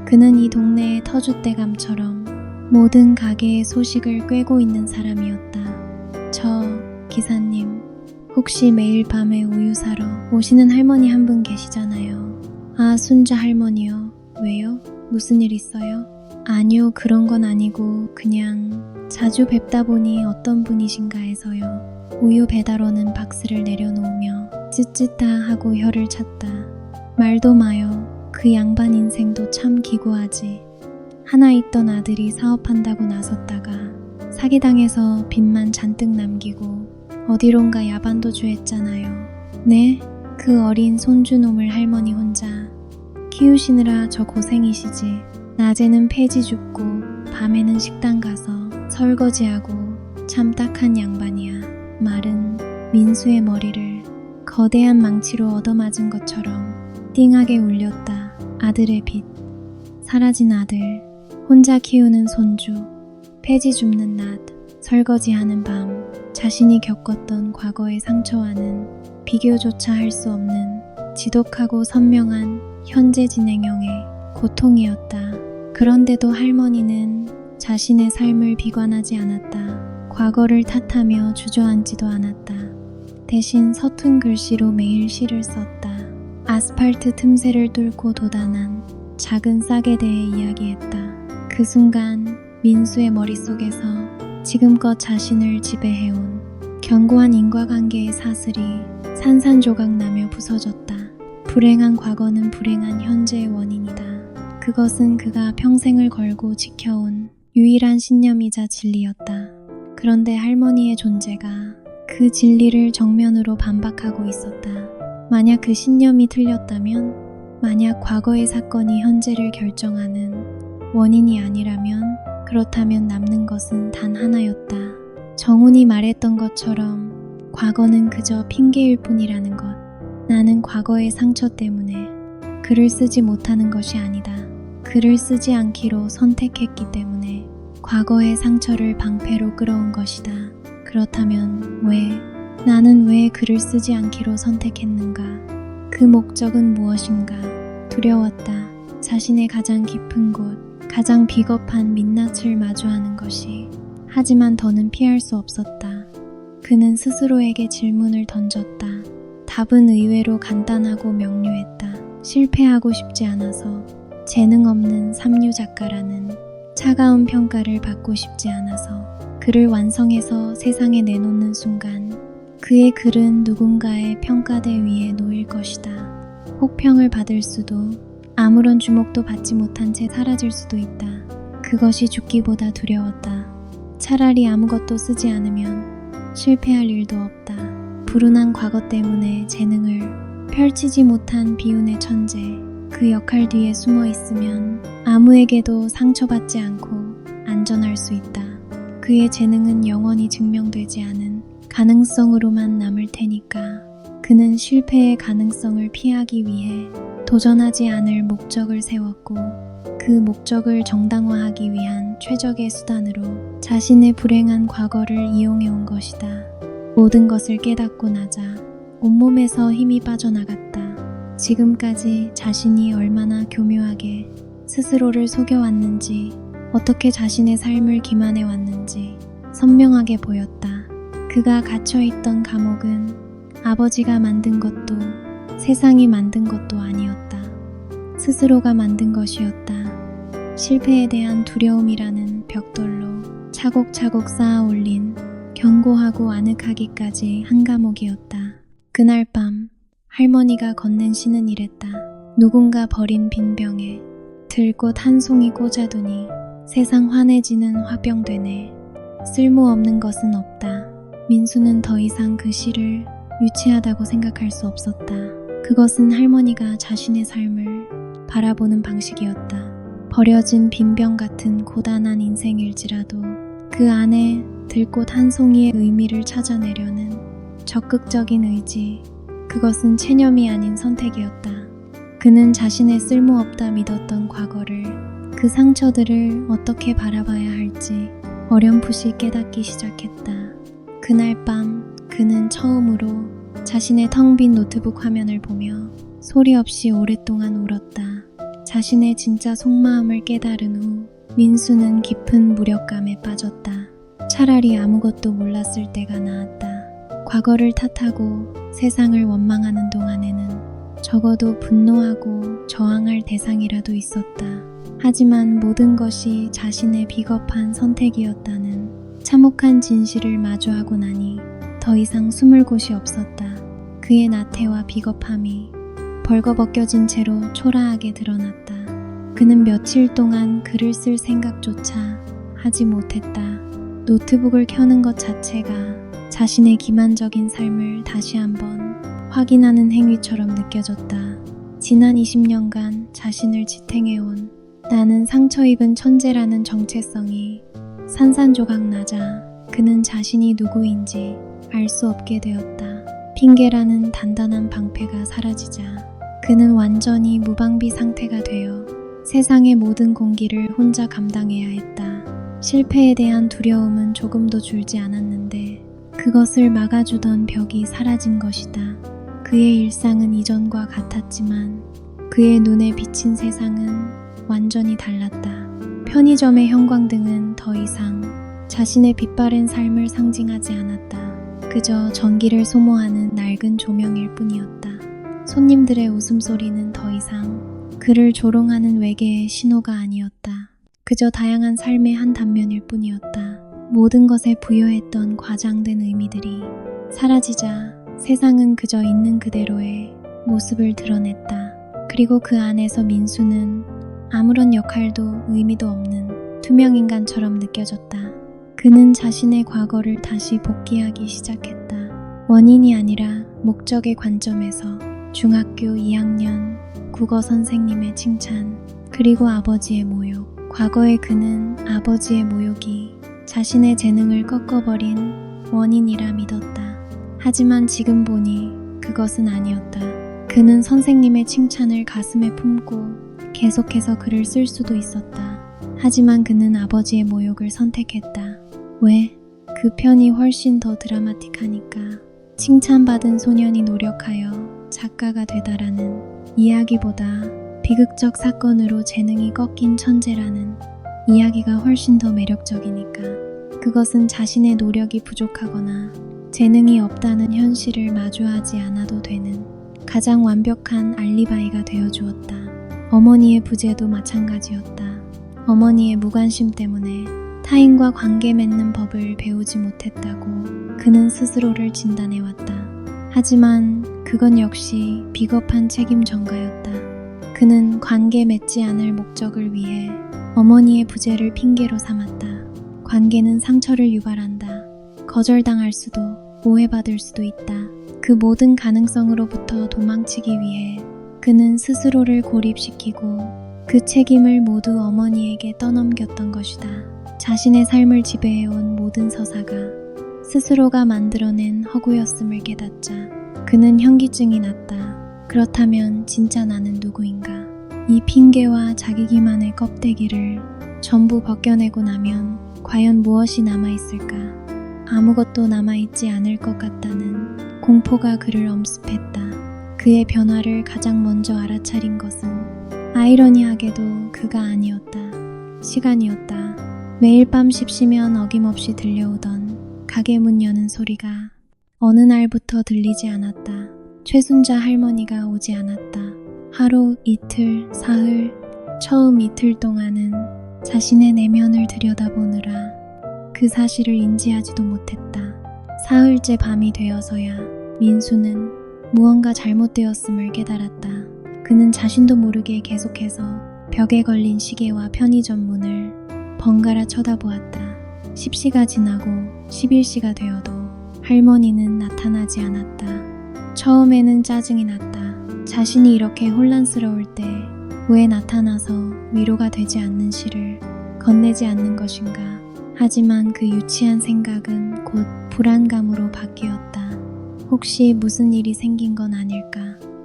그는 이 동네의 터줏대감처럼 모든 가게의 소식을 꿰고 있는 사람이었다. 저 기사님, 혹시 매일 밤에 우유 사러 오시는 할머니 한 분 계시잖아요. 아, 순자 할머니요. 왜요? 무슨 일 있어요? 아니요, 그런 건 아니고 그냥 자주 뵙다 보니 어떤 분이신가 해서요. 우유 배달원은 박스를 내려놓으며 쯧쯧다 하고 혀를 찼다. 말도 마요. 그 양반 인생도 참 기구하지. 하나 있던 아들이 사업한다고 나섰다가 사기당해서 빚만 잔뜩 남기고 어디론가 야반도주했잖아요. 네? 그 어린 손주놈을 할머니 혼자 키우시느라 저 고생이시지. 낮에는 폐지 줍고 밤에는 식당 가서 설거지하고 참 딱한 양반이야. 말은 민수의 머리를 거대한 망치로 얻어맞은 것처럼 띵하게 울렸다. 아들의 빚, 사라진 아들, 혼자 키우는 손주, 폐지 줍는 낮, 설거지하는 밤. 자신이 겪었던 과거의 상처와는 비교조차 할 수 없는 지독하고 선명한 현재 진행형의 고통이었다. 그런데도 할머니는 자신의 삶을 비관하지 않았다. 과거를 탓하며 주저앉지도 않았다. 대신 서툰 글씨로 매일 시를 썼다. 아스팔트 틈새를 뚫고 도단한 작은 싹에 대해 이야기했다. 그 순간 민수의 머릿속에서 지금껏 자신을 지배해온 견고한 인과관계의 사슬이 산산조각 나며 부서졌다. 불행한 과거는 불행한 현재의 원인이다. 그것은 그가 평생을 걸고 지켜온 유일한 신념이자 진리였다. 그런데 할머니의 존재가 그 진리를 정면으로 반박하고 있었다. 만약 그 신념이 틀렸다면, 만약 과거의 사건이 현재를 결정하는 원인이 아니라면, 그렇다면 남는 것은 단 하나였다. 정훈이 말했던 것처럼 과거는 그저 핑계일 뿐이라는 것. 나는 과거의 상처 때문에 글을 쓰지 못하는 것이 아니다. 글을 쓰지 않기로 선택했기 때문에 과거의 상처를 방패로 끌어온 것이다. 그렇다면 나는 왜 글을 쓰지 않기로 선택했는가? 그 목적은 무엇인가? 두려웠다. 자신의 가장 깊은 곳, 가장 비겁한 민낯을 마주하는 것이. 하지만 더는 피할 수 없었다. 그는 스스로에게 질문을 던졌다. 답은 의외로 간단하고 명료했다. 실패하고 싶지 않아서, 재능 없는 삼류 작가라는 차가운 평가를 받고 싶지 않아서, 글을 완성해서 세상에 내놓는 순간 그의 글은 누군가의 평가대 위에 놓일 것이다. 혹평을 받을 수도, 아무런 주목도 받지 못한 채 사라질 수도 있다. 그것이 죽기보다 두려웠다. 차라리 아무것도 쓰지 않으면 실패할 일도 없다. 불운한 과거 때문에 재능을 펼치지 못한 비운의 천재, 그 역할 뒤에 숨어 있으면 아무에게도 상처받지 않고 안전할 수 있다. 그의 재능은 영원히 증명되지 않은 가능성으로만 남을 테니까. 그는 실패의 가능성을 피하기 위해 도전하지 않을 목적을 세웠고, 그 목적을 정당화하기 위한 최적의 수단으로 자신의 불행한 과거를 이용해온 것이다. 모든 것을 깨닫고 나자 온몸에서 힘이 빠져나갔다. 지금까지 자신이 얼마나 교묘하게 스스로를 속여왔는지, 어떻게 자신의 삶을 기만해왔는지 선명하게 보였다. 그가 갇혀있던 감옥은 아버지가 만든 것도 세상이 만든 것도 아니었다. 스스로가 만든 것이었다. 실패에 대한 두려움이라는 벽돌로 차곡차곡 쌓아 올린 견고하고 아늑하기까지 한 감옥이었다. 그날 밤 할머니가 건넨 시는 이랬다. 누군가 버린 빈병에 들꽃 한 송이 꽂아두니 세상 환해지는 화병되네. 쓸모없는 것은 없다. 민수는 더 이상 그 시를 유치하다고 생각할 수 없었다. 그것은 할머니가 자신의 삶을 바라보는 방식이었다. 버려진 빈병 같은 고단한 인생일지라도 그 안에 들꽃 한 송이의 의미를 찾아내려는 적극적인 의지, 그것은 체념이 아닌 선택이었다. 그는 자신의 쓸모없다 믿었던 과거를, 그 상처들을 어떻게 바라봐야 할지 어렴풋이 깨닫기 시작했다. 그날 밤 그는 처음으로 자신의 텅 빈 노트북 화면을 보며 소리 없이 오랫동안 울었다. 자신의 진짜 속마음을 깨달은 후 민수는 깊은 무력감에 빠졌다. 차라리 아무것도 몰랐을 때가 나았다. 과거를 탓하고 세상을 원망하는 동안에는 적어도 분노하고 저항할 대상이라도 있었다. 하지만 모든 것이 자신의 비겁한 선택이었다는 참혹한 진실을 마주하고 나니 더 이상 숨을 곳이 없었다. 그의 나태와 비겁함이 벌거벗겨진 채로 초라하게 드러났다. 그는 며칠 동안 글을 쓸 생각조차 하지 못했다. 노트북을 켜는 것 자체가 자신의 기만적인 삶을 다시 한번 확인하는 행위처럼 느껴졌다. 지난 20년간 자신을 지탱해온 나는 상처 입은 천재라는 정체성이 산산조각 나자 그는 자신이 누구인지 알 수 없게 되었다. 핑계라는 단단한 방패가 사라지자 그는 완전히 무방비 상태가 되어 세상의 모든 공기를 혼자 감당해야 했다. 실패에 대한 두려움은 조금도 줄지 않았는데 그것을 막아주던 벽이 사라진 것이다. 그의 일상은 이전과 같았지만 그의 눈에 비친 세상은 완전히 달랐다. 편의점의 형광등은 더 이상 자신의 빛바랜 삶을 상징하지 않았다. 그저 전기를 소모하는 낡은 조명일 뿐이었다. 손님들의 웃음소리는 더 이상 그를 조롱하는 외계의 신호가 아니었다. 그저 다양한 삶의 한 단면일 뿐이었다. 모든 것에 부여했던 과장된 의미들이 사라지자 세상은 그저 있는 그대로의 모습을 드러냈다. 그리고 그 안에서 민수는 아무런 역할도 의미도 없는 투명인간처럼 느껴졌다. 그는 자신의 과거를 다시 복귀하기 시작했다. 원인이 아니라 목적의 관점에서 중학교 2학년 국어 선생님의 칭찬, 그리고 아버지의 모욕. 과거의 그는 아버지의 모욕이 자신의 재능을 꺾어버린 원인이라 믿었다. 하지만 지금 보니 그것은 아니었다. 그는 선생님의 칭찬을 가슴에 품고 계속해서 글을 쓸 수도 있었다. 하지만 그는 아버지의 모욕을 선택했다. 왜? 그 편이 훨씬 더 드라마틱하니까. 칭찬받은 소년이 노력하여 작가가 되다라는 이야기보다 비극적 사건으로 재능이 꺾인 천재라는 이야기가 훨씬 더 매력적이니까. 그것은 자신의 노력이 부족하거나 재능이 없다는 현실을 마주하지 않아도 되는 가장 완벽한 알리바이가 되어주었다. 어머니의 부재도 마찬가지였다. 어머니의 무관심 때문에 타인과 관계 맺는 법을 배우지 못했다고 그는 스스로를 진단해왔다. 하지만 그건 역시 비겁한 책임 전가였다. 그는 관계 맺지 않을 목적을 위해 어머니의 부재를 핑계로 삼았다. 관계는 상처를 유발한다. 거절당할 수도, 오해받을 수도 있다. 그 모든 가능성으로부터 도망치기 위해 그는 스스로를 고립시키고 그 책임을 모두 어머니에게 떠넘겼던 것이다. 자신의 삶을 지배해온 모든 서사가 스스로가 만들어낸 허구였음을 깨닫자 그는 현기증이 났다. 그렇다면 진짜 나는 누구인가? 이 핑계와 자기 기만의 껍데기를 전부 벗겨내고 나면 과연 무엇이 남아있을까? 아무것도 남아있지 않을 것 같다는 공포가 그를 엄습했다. 그의 변화를 가장 먼저 알아차린 것은 아이러니하게도 그가 아니었다. 시간이었다. 매일 밤 십시면 어김없이 들려오던 가게 문 여는 소리가 어느 날부터 들리지 않았다. 최순자 할머니가 오지 않았다. 하루, 이틀, 사흘, 처음 이틀 동안은 자신의 내면을 들여다보느라 그 사실을 인지하지도 못했다. 사흘째 밤이 되어서야 민수는 무언가 잘못되었음을 깨달았다. 그는 자신도 모르게 계속해서 벽에 걸린 시계와 편의점 문을 번갈아 쳐다보았다. 10시가 지나고 11시가 되어도 할머니는 나타나지 않았다. 처음에는 짜증이 났다. 자신이 이렇게 혼란스러울 때 왜 나타나서 위로가 되지 않는 시를 건네지 않는 것인가. 하지만 그 유치한 생각은 곧 불안감으로 바뀌었다. 혹시 무슨 일이 생긴 건 아닐까.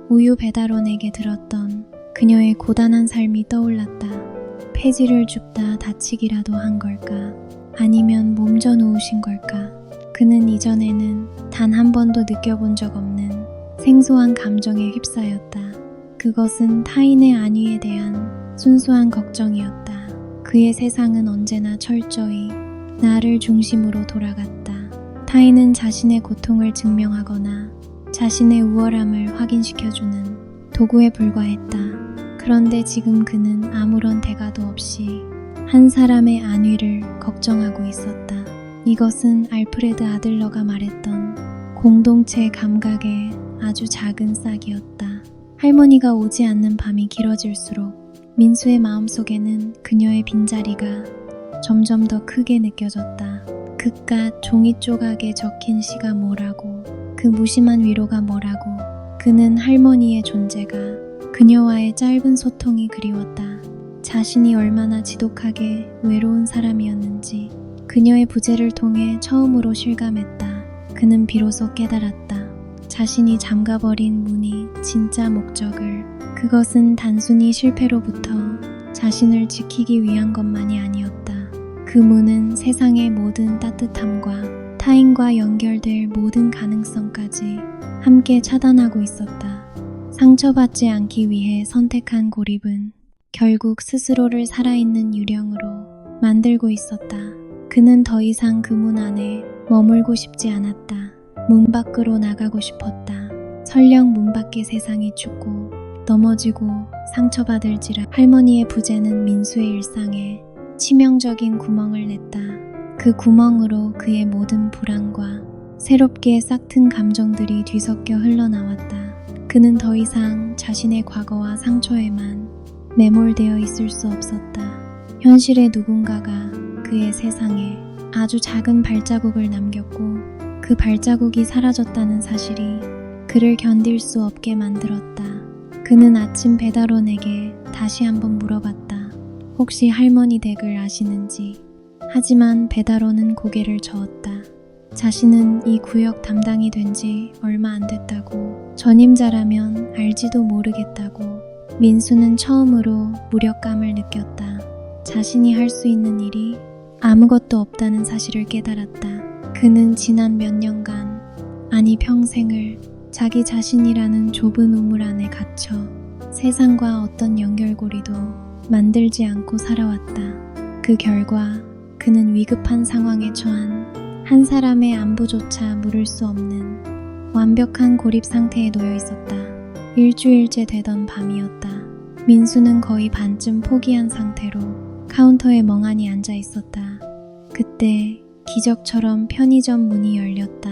우유 배달원에게 들었던 그녀의 고단한 삶이 떠올랐다. 폐지를 줍다 다치기라도 한 걸까? 아니면 몸져 놓으신 걸까? 그는 이전에는 단 한 번도 느껴본 적 없는 생소한 감정에 휩싸였다. 그것은 타인의 안위에 대한 순수한 걱정이었다. 그의 세상은 언제나 철저히 나를 중심으로 돌아갔다. 타인은 자신의 고통을 증명하거나 자신의 우월함을 확인시켜주는 도구에 불과했다. 그런데 지금 그는 아무런 대가도 없이 한 사람의 안위를 걱정하고 있었다. 이것은 알프레드 아들러가 말했던 공동체 감각의 아주 작은 싹이었다. 할머니가 오지 않는 밤이 길어질수록 민수의 마음속에는 그녀의 빈자리가 점점 더 크게 느껴졌다. 그깟 종이 조각에 적힌 시가 뭐라고, 그 무심한 위로가 뭐라고. 그는 할머니의 존재가, 그녀와의 짧은 소통이 그리웠다. 자신이 얼마나 지독하게 외로운 사람이었는지 그녀의 부재를 통해 처음으로 실감했다. 그는 비로소 깨달았다. 자신이 잠가버린 문이 진짜 목적을, 그것은 단순히 실패로부터 자신을 지키기 위한 것만이 아니었다. 그 문은 세상의 모든 따뜻함과 타인과 연결될 모든 가능성까지 함께 차단하고 있었다. 상처받지 않기 위해 선택한 고립은 결국 스스로를 살아있는 유령으로 만들고 있었다. 그는 더 이상 그 문 안에 머물고 싶지 않았다. 문 밖으로 나가고 싶었다. 설령 문 밖의 세상이 춥고 넘어지고 상처받을지라 할머니의 부재는 민수의 일상에 치명적인 구멍을 냈다. 그 구멍으로 그의 모든 불안과 새롭게 싹튼 감정들이 뒤섞여 흘러나왔다. 그는 더 이상 자신의 과거와 상처에만 매몰되어 있을 수 없었다. 현실의 누군가가 그의 세상에 아주 작은 발자국을 남겼고 그 발자국이 사라졌다는 사실이 그를 견딜 수 없게 만들었다. 그는 아침 배달원에게 다시 한번 물어봤다. 혹시 할머니 댁을 아시는지? 하지만 배달원은 고개를 저었다. 자신은 이 구역 담당이 된 지 얼마 안 됐다고, 전임자라면 알지도 모르겠다고. 민수는 처음으로 무력감을 느꼈다. 자신이 할 수 있는 일이 아무것도 없다는 사실을 깨달았다. 그는 지난 몇 년간, 아니 평생을 자기 자신이라는 좁은 우물 안에 갇혀 세상과 어떤 연결고리도 만들지 않고 살아왔다. 그 결과 그는 위급한 상황에 처한 한 사람의 안부조차 물을 수 없는 완벽한 고립 상태에 놓여 있었다. 일주일째 되던 밤이었다. 민수는 거의 반쯤 포기한 상태로 카운터에 멍하니 앉아 있었다. 그때 기적처럼 편의점 문이 열렸다.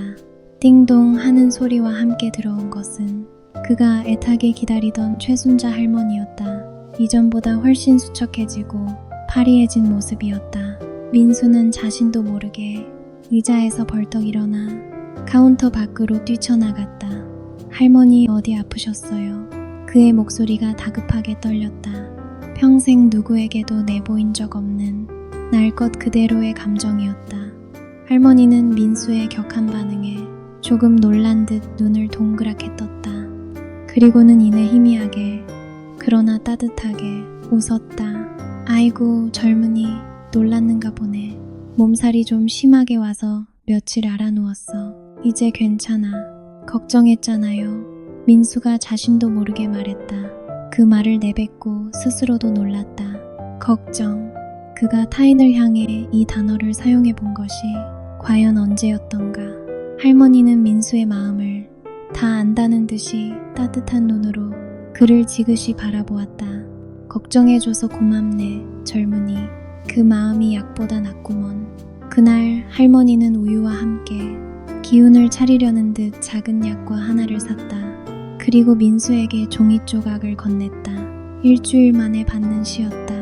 띵동 하는 소리와 함께 들어온 것은 그가 애타게 기다리던 최순자 할머니였다. 이전보다 훨씬 수척해지고 파리해진 모습이었다. 민수는 자신도 모르게 의자에서 벌떡 일어나 카운터 밖으로 뛰쳐나갔다. 할머니 어디 아프셨어요? 그의 목소리가 다급하게 떨렸다. 평생 누구에게도 내보인 적 없는 날 것 그대로의 감정이었다. 할머니는 민수의 격한 반응에 조금 놀란 듯 눈을 동그랗게 떴다. 그리고는 이내 희미하게 그러나 따뜻하게 웃었다. 아이고 젊은이 놀랐는가 보네. 몸살이 좀 심하게 와서 며칠 알아누웠어. 이제 괜찮아. 걱정했잖아요. 민수가 자신도 모르게 말했다. 그 말을 내뱉고 스스로도 놀랐다. 걱정. 그가 타인을 향해 이 단어를 사용해 본 것이 과연 언제였던가. 할머니는 민수의 마음을 다 안다는 듯이 따뜻한 눈으로 그를 지그시 바라보았다. 걱정해줘서 고맙네, 젊은이. 그 마음이 약보다 낫구먼. 그날 할머니는 우유와 함께 기운을 차리려는 듯 작은 약과 하나를 샀다. 그리고 민수에게 종이 조각을 건넸다. 일주일 만에 받는 시였다.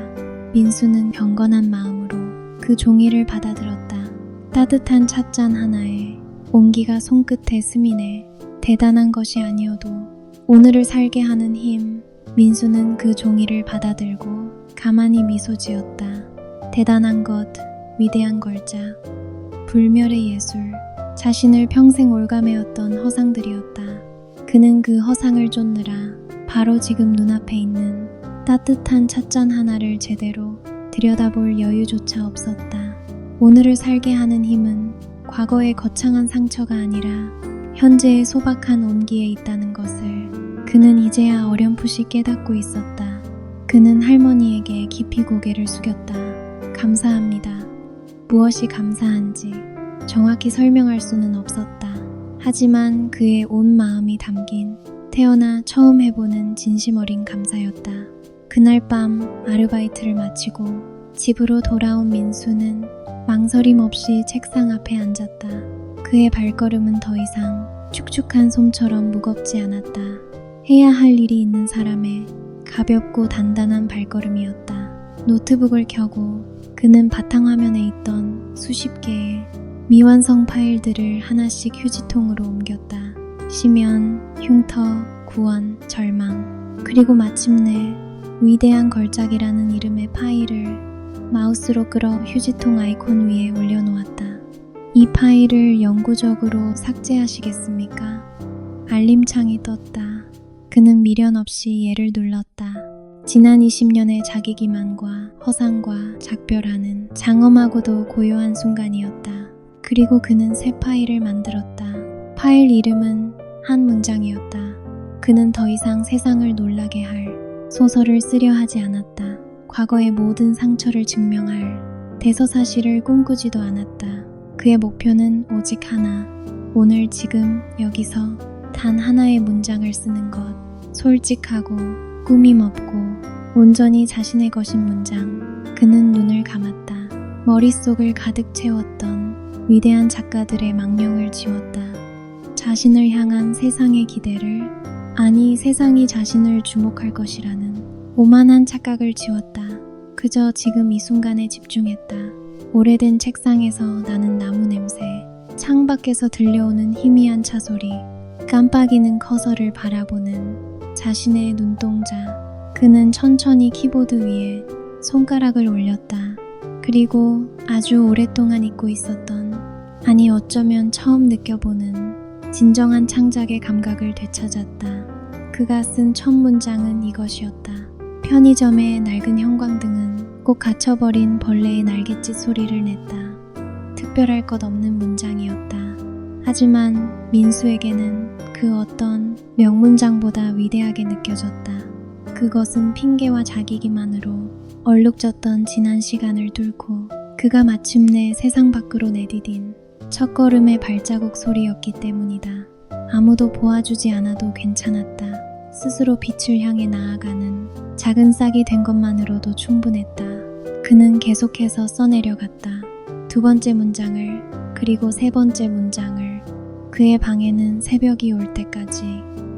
민수는 경건한 마음으로 그 종이를 받아들었다. 따뜻한 찻잔 하나에 온기가 손끝에 스미네. 대단한 것이 아니어도 오늘을 살게 하는 힘. 민수는 그 종이를 받아들고 가만히 미소 지었다. 대단한 것, 위대한 걸작, 불멸의 예술, 자신을 평생 올가매었던 허상들이었다. 그는 그 허상을 쫓느라 바로 지금 눈앞에 있는 따뜻한 찻잔 하나를 제대로 들여다볼 여유조차 없었다. 오늘을 살게 하는 힘은 과거의 거창한 상처가 아니라 현재의 소박한 온기에 있다는 것을 그는 이제야 어렴풋이 깨닫고 있었다. 그는 할머니에게 깊이 고개를 숙였다. 감사합니다. 무엇이 감사한지 정확히 설명할 수는 없었다. 하지만 그의 온 마음이 담긴 태어나 처음 해보는 진심 어린 감사였다. 그날 밤 아르바이트를 마치고 집으로 돌아온 민수는 망설임 없이 책상 앞에 앉았다. 그의 발걸음은 더 이상 축축한 솜처럼 무겁지 않았다. 해야 할 일이 있는 사람의 가볍고 단단한 발걸음이었다. 노트북을 켜고 그는 바탕화면에 있던 수십 개의 미완성 파일들을 하나씩 휴지통으로 옮겼다. 심연, 흉터, 구원, 절망, 그리고 마침내 위대한 걸작이라는 이름의 파일을 마우스로 끌어 휴지통 아이콘 위에 올려놓았다. 이 파일을 영구적으로 삭제하시겠습니까? 알림창이 떴다. 그는 미련 없이 얘를 눌렀다. 지난 20년의 자기 기만과 허상과 작별하는 장엄하고도 고요한 순간이었다. 그리고 그는 새 파일을 만들었다. 파일 이름은 한 문장이었다. 그는 더 이상 세상을 놀라게 할 소설을 쓰려 하지 않았다. 과거의 모든 상처를 증명할 대서사실을 꿈꾸지도 않았다. 그의 목표는 오직 하나. 오늘 지금 여기서 단 하나의 문장을 쓰는 것. 솔직하고 꾸밈 없고 온전히 자신의 것인 문장. 그는 눈을 감았다. 머릿속을 가득 채웠던 위대한 작가들의 망령을 지웠다. 자신을 향한 세상의 기대를, 아니 세상이 자신을 주목할 것이라는 오만한 착각을 지웠다. 그저 지금 이 순간에 집중했다. 오래된 책상에서 나는 나무 냄새, 창밖에서 들려오는 희미한 차소리, 깜빡이는 커서를 바라보는 자신의 눈동자. 그는 천천히 키보드 위에 손가락을 올렸다. 그리고 아주 오랫동안 잊고 있었던, 아니 어쩌면 처음 느껴보는 진정한 창작의 감각을 되찾았다. 그가 쓴 첫 문장은 이것이었다. 편의점의 낡은 형광등은 꼭 갇혀버린 벌레의 날갯짓 소리를 냈다. 특별할 것 없는 문장이었다. 하지만 민수에게는 그 어떤 명문장보다 위대하게 느껴졌다. 그것은 핑계와 자기기만으로 얼룩졌던 지난 시간을 뚫고 그가 마침내 세상 밖으로 내디딘 첫걸음의 발자국 소리였기 때문이다. 아무도 보아주지 않아도 괜찮았다. 스스로 빛을 향해 나아가는 작은 싹이 된 것만으로도 충분했다. 그는 계속해서 써내려갔다. 두 번째 문장을, 그리고 세 번째 문장을. 그의 방에는 새벽이 올 때까지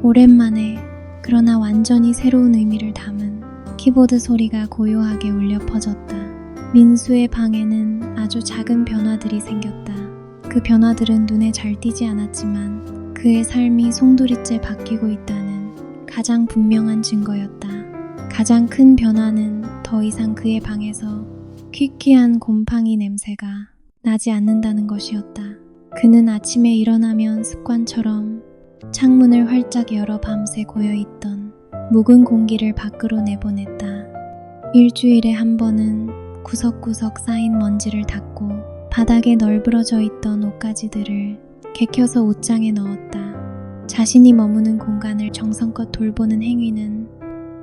오랜만에, 그러나 완전히 새로운 의미를 담은 키보드 소리가 고요하게 울려 퍼졌다. 민수의 방에는 아주 작은 변화들이 생겼다. 그 변화들은 눈에 잘 띄지 않았지만 그의 삶이 송두리째 바뀌고 있다는 가장 분명한 증거였다. 가장 큰 변화는 더 이상 그의 방에서 퀴퀴한 곰팡이 냄새가 나지 않는다는 것이었다. 그는 아침에 일어나면 습관처럼 창문을 활짝 열어 밤새 고여있던 묵은 공기를 밖으로 내보냈다. 일주일에 한 번은 구석구석 쌓인 먼지를 닦고 바닥에 널브러져 있던 옷가지들을 개켜서 옷장에 넣었다. 자신이 머무는 공간을 정성껏 돌보는 행위는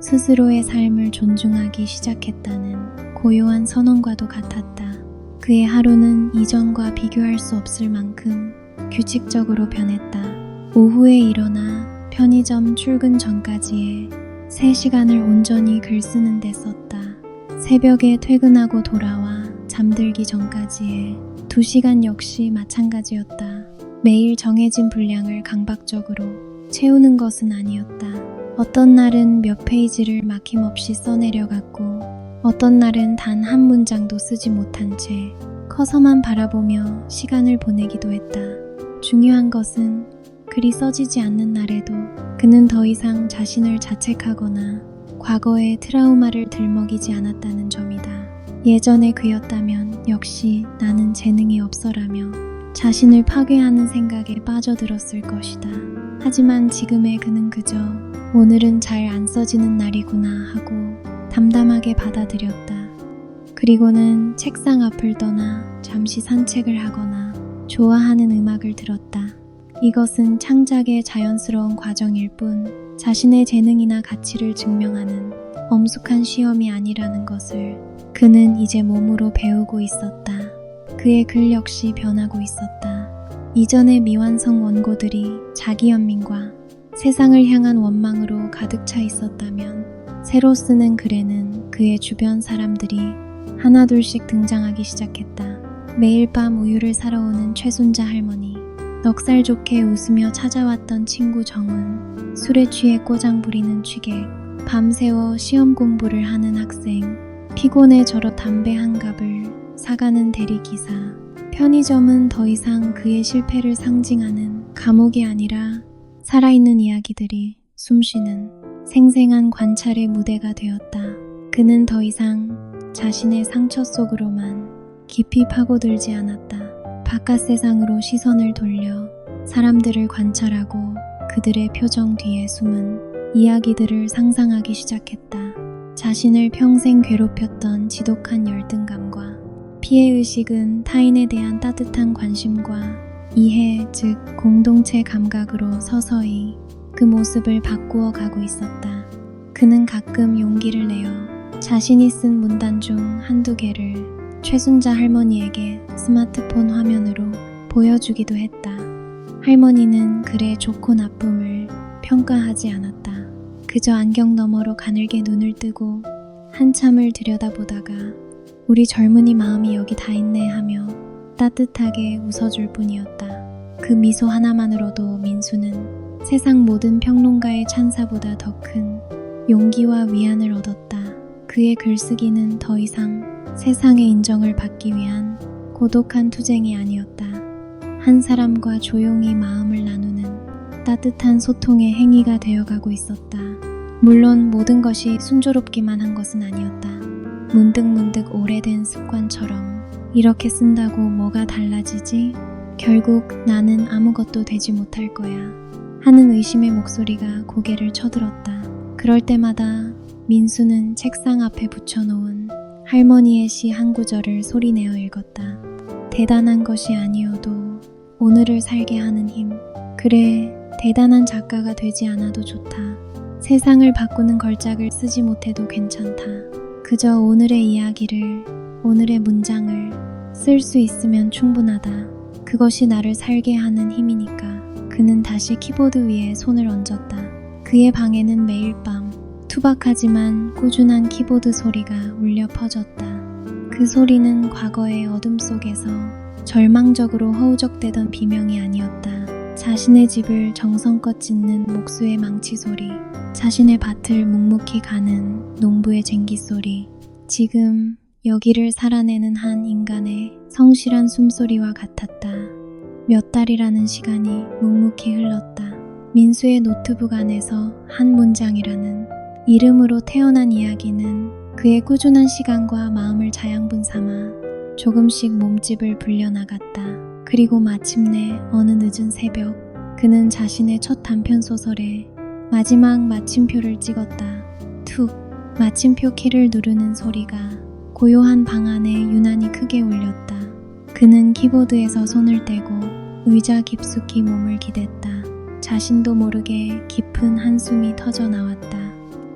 스스로의 삶을 존중하기 시작했다는 고요한 선언과도 같았다. 그의 하루는 이전과 비교할 수 없을 만큼 규칙적으로 변했다. 오후에 일어나 편의점 출근 전까지의 3시간을 온전히 글 쓰는 데 썼다. 새벽에 퇴근하고 돌아와 잠들기 전까지의 2시간 역시 마찬가지였다. 매일 정해진 분량을 강박적으로 채우는 것은 아니었다. 어떤 날은 몇 페이지를 막힘없이 써내려갔고 어떤 날은 단 한 문장도 쓰지 못한 채 커서만 바라보며 시간을 보내기도 했다. 중요한 것은 글이 써지지 않는 날에도 그는 더 이상 자신을 자책하거나 과거의 트라우마를 들먹이지 않았다는 점이다. 예전의 그였다면 역시 나는 재능이 없어라며 자신을 파괴하는 생각에 빠져들었을 것이다. 하지만 지금의 그는 그저 오늘은 잘 안 써지는 날이구나 하고 담담하게 받아들였다. 그리고는 책상 앞을 떠나 잠시 산책을 하거나 좋아하는 음악을 들었다. 이것은 창작의 자연스러운 과정일 뿐 자신의 재능이나 가치를 증명하는 엄숙한 시험이 아니라는 것을 그는 이제 몸으로 배우고 있었다. 그의 글 역시 변하고 있었다. 이전의 미완성 원고들이 자기 연민과 세상을 향한 원망으로 가득 차 있었다면 새로 쓰는 글에는 그의 주변 사람들이 하나둘씩 등장하기 시작했다. 매일 밤 우유를 사러 오는 최순자 할머니, 넉살 좋게 웃으며 찾아왔던 친구 정은, 술에 취해 꼬장 부리는 취객, 밤새워 시험 공부를 하는 학생, 피곤해 절어 담배 한 갑을 사가는 대리기사. 편의점은 더 이상 그의 실패를 상징하는 감옥이 아니라 살아있는 이야기들이 숨쉬는 생생한 관찰의 무대가 되었다. 그는 더 이상 자신의 상처 속으로만 깊이 파고들지 않았다. 바깥 세상으로 시선을 돌려 사람들을 관찰하고 그들의 표정 뒤에 숨은 이야기들을 상상하기 시작했다. 자신을 평생 괴롭혔던 지독한 열등감과 피해의식은 타인에 대한 따뜻한 관심과 이해, 즉 공동체 감각으로 서서히 그 모습을 바꾸어 가고 있었다. 그는 가끔 용기를 내어 자신이 쓴 문단 중 한두 개를 최순자 할머니에게 스마트폰 화면으로 보여주기도 했다. 할머니는 글의 좋고 나쁨을 평가하지 않았다. 그저 안경 너머로 가늘게 눈을 뜨고 한참을 들여다보다가 우리 젊은이 마음이 여기 다 있네 하며 따뜻하게 웃어줄 뿐이었다. 그 미소 하나만으로도 민수는 세상 모든 평론가의 찬사보다 더 큰 용기와 위안을 얻었다. 그의 글쓰기는 더 이상 세상의 인정을 받기 위한 고독한 투쟁이 아니었다. 한 사람과 조용히 마음을 나누는 따뜻한 소통의 행위가 되어가고 있었다. 물론 모든 것이 순조롭기만 한 것은 아니었다. 문득문득 오래된 습관처럼 이렇게 쓴다고 뭐가 달라지지? 결국 나는 아무것도 되지 못할 거야 하는 의심의 목소리가 고개를 쳐들었다. 그럴 때마다 민수는 책상 앞에 붙여놓은 할머니의 시 한 구절을 소리내어 읽었다. 대단한 것이 아니어도 오늘을 살게 하는 힘. 그래, 대단한 작가가 되지 않아도 좋다. 세상을 바꾸는 걸작을 쓰지 못해도 괜찮다. 그저 오늘의 이야기를, 오늘의 문장을 쓸 수 있으면 충분하다. 그것이 나를 살게 하는 힘이니까. 그는 다시 키보드 위에 손을 얹었다. 그의 방에는 매일 밤 투박하지만 꾸준한 키보드 소리가 울려 퍼졌다. 그 소리는 과거의 어둠 속에서 절망적으로 허우적대던 비명이 아니었다. 자신의 집을 정성껏 짓는 목수의 망치 소리, 자신의 밭을 묵묵히 가는 농부의 쟁기 소리, 지금 여기를 살아내는 한 인간의 성실한 숨소리와 같았다. 몇 달이라는 시간이 묵묵히 흘렀다. 민수의 노트북 안에서 한 문장이라는 이름으로 태어난 이야기는 그의 꾸준한 시간과 마음을 자양분 삼아 조금씩 몸집을 불려나갔다. 그리고 마침내 어느 늦은 새벽, 그는 자신의 첫 단편소설에 마지막 마침표를 찍었다. 툭! 마침표 키를 누르는 소리가 고요한 방 안에 유난히 크게 울렸다. 그는 키보드에서 손을 떼고 의자 깊숙이 몸을 기댔다. 자신도 모르게 깊은 한숨이 터져 나왔다.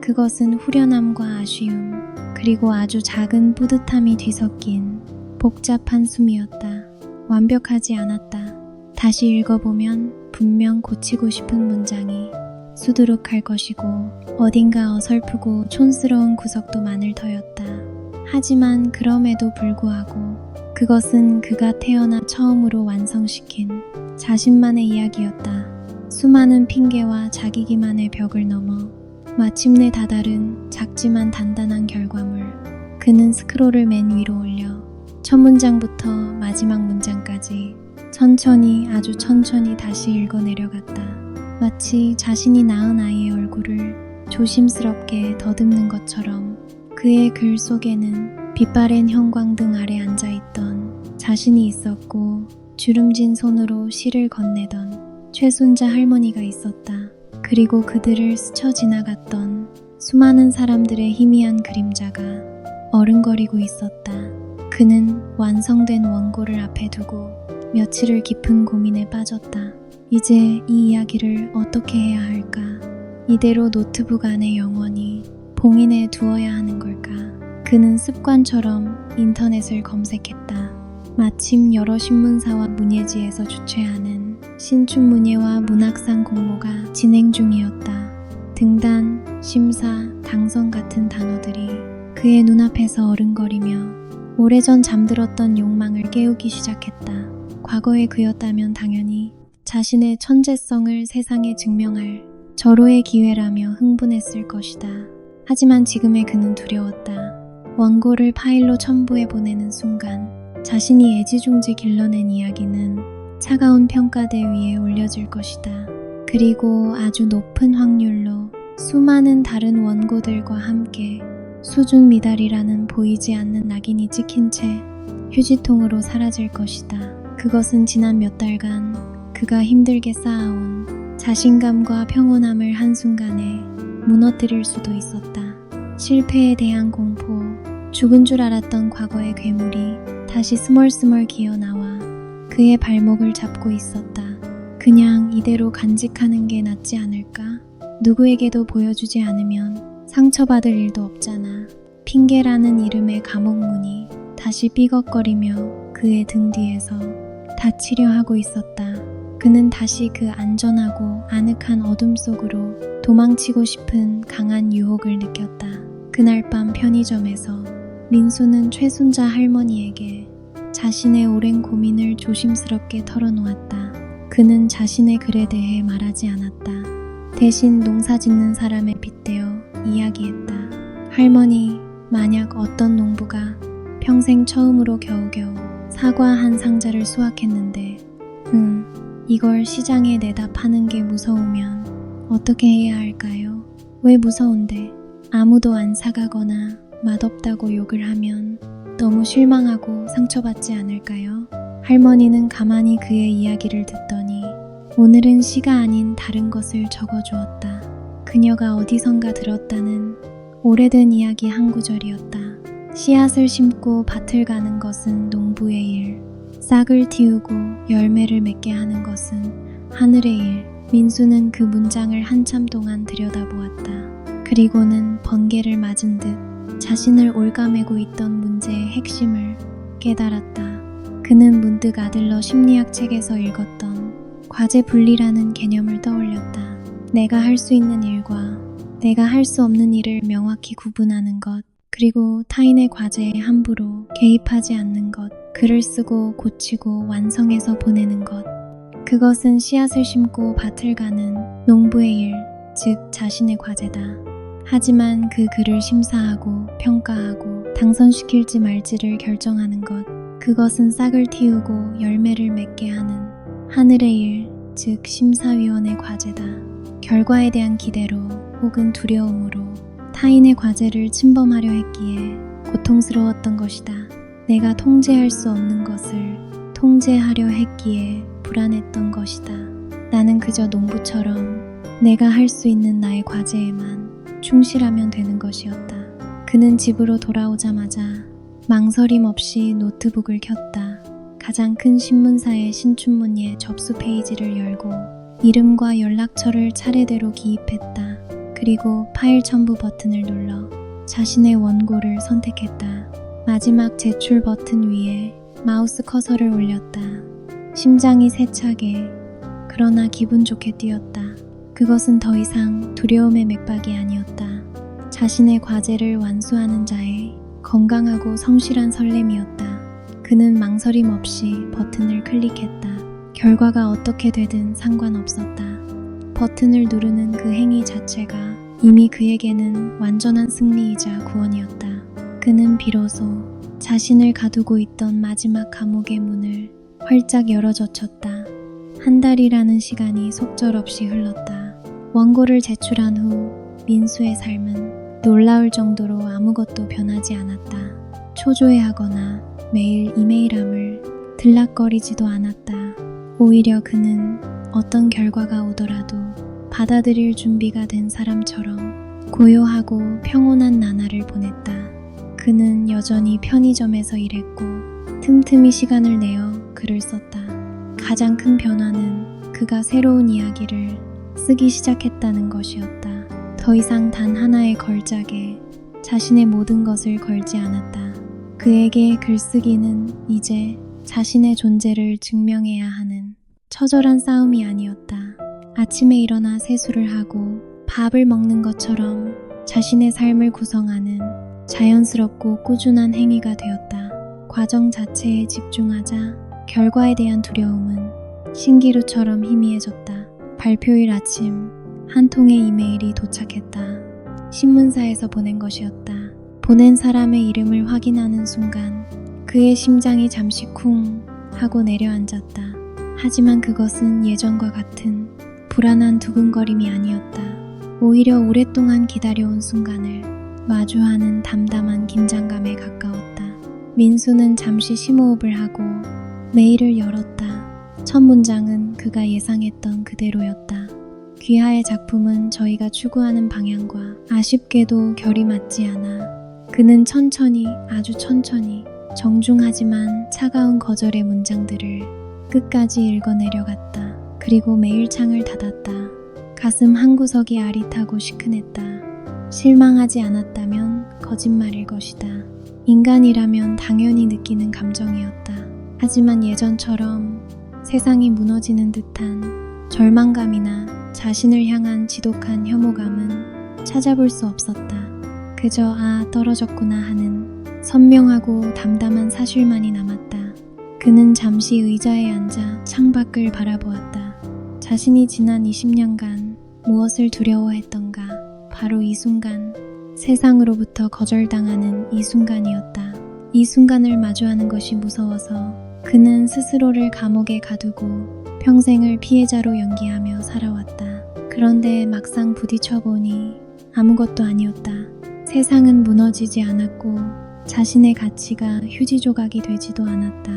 그것은 후련함과 아쉬움, 그리고 아주 작은 뿌듯함이 뒤섞인 복잡한 숨이었다. 완벽하지 않았다. 다시 읽어보면 분명 고치고 싶은 문장이 수두룩할 것이고 어딘가 어설프고 촌스러운 구석도 많을 터였다. 하지만 그럼에도 불구하고 그것은 그가 태어나 처음으로 완성시킨 자신만의 이야기였다. 수많은 핑계와 자기 기만의 벽을 넘어 마침내 다다른 작지만 단단한 결과물. 그는 스크롤을 맨 위로 올려 첫 문장부터 마지막 문장까지 천천히, 아주 천천히 다시 읽어 내려갔다. 마치 자신이 낳은 아이의 얼굴을 조심스럽게 더듬는 것처럼 그의 글 속에는 빛바랜 형광등 아래 앉아있던 자신이 있었고 주름진 손으로 시를 건네던 최순자 할머니가 있었다. 그리고 그들을 스쳐 지나갔던 수많은 사람들의 희미한 그림자가 어른거리고 있었다. 그는 완성된 원고를 앞에 두고 며칠을 깊은 고민에 빠졌다. 이제 이 이야기를 어떻게 해야 할까? 이대로 노트북 안에 영원히 봉인해 두어야 하는 걸까? 그는 습관처럼 인터넷을 검색했다. 마침 여러 신문사와 문예지에서 주최하는 신춘문예와 문학상 공모가 진행 중이었다. 등단, 심사, 당선 같은 단어들이 그의 눈앞에서 어른거리며 오래전 잠들었던 욕망을 깨우기 시작했다. 과거의 그였다면 당연히 자신의 천재성을 세상에 증명할 절호의 기회라며 흥분했을 것이다. 하지만 지금의 그는 두려웠다. 원고를 파일로 첨부해 보내는 순간 자신이 애지중지 길러낸 이야기는 차가운 평가대 위에 올려질 것이다. 그리고 아주 높은 확률로 수많은 다른 원고들과 함께 수준 미달이라는 보이지 않는 낙인이 찍힌 채 휴지통으로 사라질 것이다. 그것은 지난 몇 달간 그가 힘들게 쌓아온 자신감과 평온함을 한순간에 무너뜨릴 수도 있었다. 실패에 대한 공포, 죽은 줄 알았던 과거의 괴물이 다시 스멀스멀 기어 나와 그의 발목을 잡고 있었다. 그냥 이대로 간직하는 게 낫지 않을까? 누구에게도 보여주지 않으면 상처받을 일도 없잖아. 핑계라는 이름의 감옥문이 다시 삐걱거리며 그의 등 뒤에서 닫히려 하고 있었다. 그는 다시 그 안전하고 아늑한 어둠 속으로 도망치고 싶은 강한 유혹을 느꼈다. 그날 밤 편의점에서 민수는 최순자 할머니에게 자신의 오랜 고민을 조심스럽게 털어놓았다. 그는 자신의 글에 대해 말하지 않았다. 대신 농사 짓는 사람에 빗대어 이야기했다. 할머니, 만약 어떤 농부가 평생 처음으로 겨우겨우 사과 한 상자를 수확했는데 이걸 시장에 내다 파는 게 무서우면 어떻게 해야 할까요? 왜 무서운데? 아무도 안 사가거나 맛없다고 욕을 하면 너무 실망하고 상처받지 않을까요? 할머니는 가만히 그의 이야기를 듣더니 오늘은 시가 아닌 다른 것을 적어주었다. 그녀가 어디선가 들었다는 오래된 이야기 한 구절이었다. 씨앗을 심고 밭을 가는 것은 농부의 일, 싹을 틔우고 열매를 맺게 하는 것은 하늘의 일. 민수는 그 문장을 한참 동안 들여다보았다. 그리고는 번개를 맞은 듯 자신을 올가매고 있던 문제의 핵심을 깨달았다. 그는 문득 아들러 심리학 책에서 읽었던 과제 분리라는 개념을 떠올렸다. 내가 할 수 있는 일과 내가 할 수 없는 일을 명확히 구분하는 것, 그리고 타인의 과제에 함부로 개입하지 않는 것, 글을 쓰고 고치고 완성해서 보내는 것. 그것은 씨앗을 심고 밭을 가는 농부의 일, 즉 자신의 과제다. 하지만 그 글을 심사하고 평가하고 당선시킬지 말지를 결정하는 것, 그것은 싹을 틔우고 열매를 맺게 하는 하늘의 일, 즉 심사위원의 과제다. 결과에 대한 기대로 혹은 두려움으로 타인의 과제를 침범하려 했기에 고통스러웠던 것이다. 내가 통제할 수 없는 것을 통제하려 했기에 불안했던 것이다. 나는 그저 농부처럼 내가 할 수 있는 나의 과제에만 충실하면 되는 것이었다. 그는 집으로 돌아오자마자 망설임 없이 노트북을 켰다. 가장 큰 신문사의 신춘문예 접수 페이지를 열고 이름과 연락처를 차례대로 기입했다. 그리고 파일 첨부 버튼을 눌러 자신의 원고를 선택했다. 마지막 제출 버튼 위에 마우스 커서를 올렸다. 심장이 세차게 그러나 기분 좋게 뛰었다. 그것은 더 이상 두려움의 맥박이 아니었다. 자신의 과제를 완수하는 자의 건강하고 성실한 설렘이었다. 그는 망설임 없이 버튼을 클릭했다. 결과가 어떻게 되든 상관없었다. 버튼을 누르는 그 행위 자체가 이미 그에게는 완전한 승리이자 구원이었다. 그는 비로소 자신을 가두고 있던 마지막 감옥의 문을 활짝 열어젖혔다. 한 달이라는 시간이 속절없이 흘렀다. 원고를 제출한 후 민수의 삶은 놀라울 정도로 아무것도 변하지 않았다. 초조해하거나 매일 이메일함을 들락거리지도 않았다. 오히려 그는 어떤 결과가 오더라도 받아들일 준비가 된 사람처럼 고요하고 평온한 나날을 보냈다. 그는 여전히 편의점에서 일했고 틈틈이 시간을 내어 글을 썼다. 가장 큰 변화는 그가 새로운 이야기를 쓰기 시작했다는 것이었다. 더 이상 단 하나의 걸작에 자신의 모든 것을 걸지 않았다. 그에게 글쓰기는 이제 자신의 존재를 증명해야 하는 처절한 싸움이 아니었다. 아침에 일어나 세수를 하고 밥을 먹는 것처럼 자신의 삶을 구성하는 자연스럽고 꾸준한 행위가 되었다. 과정 자체에 집중하자 결과에 대한 두려움은 신기루처럼 희미해졌다. 발표일 아침 한 통의 이메일이 도착했다. 신문사에서 보낸 것이었다. 보낸 사람의 이름을 확인하는 순간 그의 심장이 잠시 쿵 하고 내려앉았다. 하지만 그것은 예전과 같은 불안한 두근거림이 아니었다. 오히려 오랫동안 기다려온 순간을 마주하는 담담한 긴장감에 가까웠다. 민수는 잠시 심호흡을 하고 메일을 열었다. 첫 문장은 그가 예상했던 그대로였다. 귀하의 작품은 저희가 추구하는 방향과 아쉽게도 결이 맞지 않아 그는 천천히, 아주 천천히 정중하지만 차가운 거절의 문장들을 끝까지 읽어내려갔다. 그리고 매일 창을 닫았다. 가슴 한구석이 아릿하고 시큰했다. 실망하지 않았다면 거짓말일 것이다. 인간이라면 당연히 느끼는 감정이었다. 하지만 예전처럼 세상이 무너지는 듯한 절망감이나 자신을 향한 지독한 혐오감은 찾아볼 수 없었다. 그저 떨어졌구나 하는 선명하고 담담한 사실만이 남았다. 그는 잠시 의자에 앉아 창밖을 바라보았다. 자신이 지난 20년간 무엇을 두려워했던가. 바로 이 순간, 세상으로부터 거절당하는 이 순간이었다. 이 순간을 마주하는 것이 무서워서 그는 스스로를 감옥에 가두고 평생을 피해자로 연기하며 살아왔다. 그런데 막상 부딪혀보니 아무것도 아니었다. 세상은 무너지지 않았고 자신의 가치가 휴지 조각이 되지도 않았다.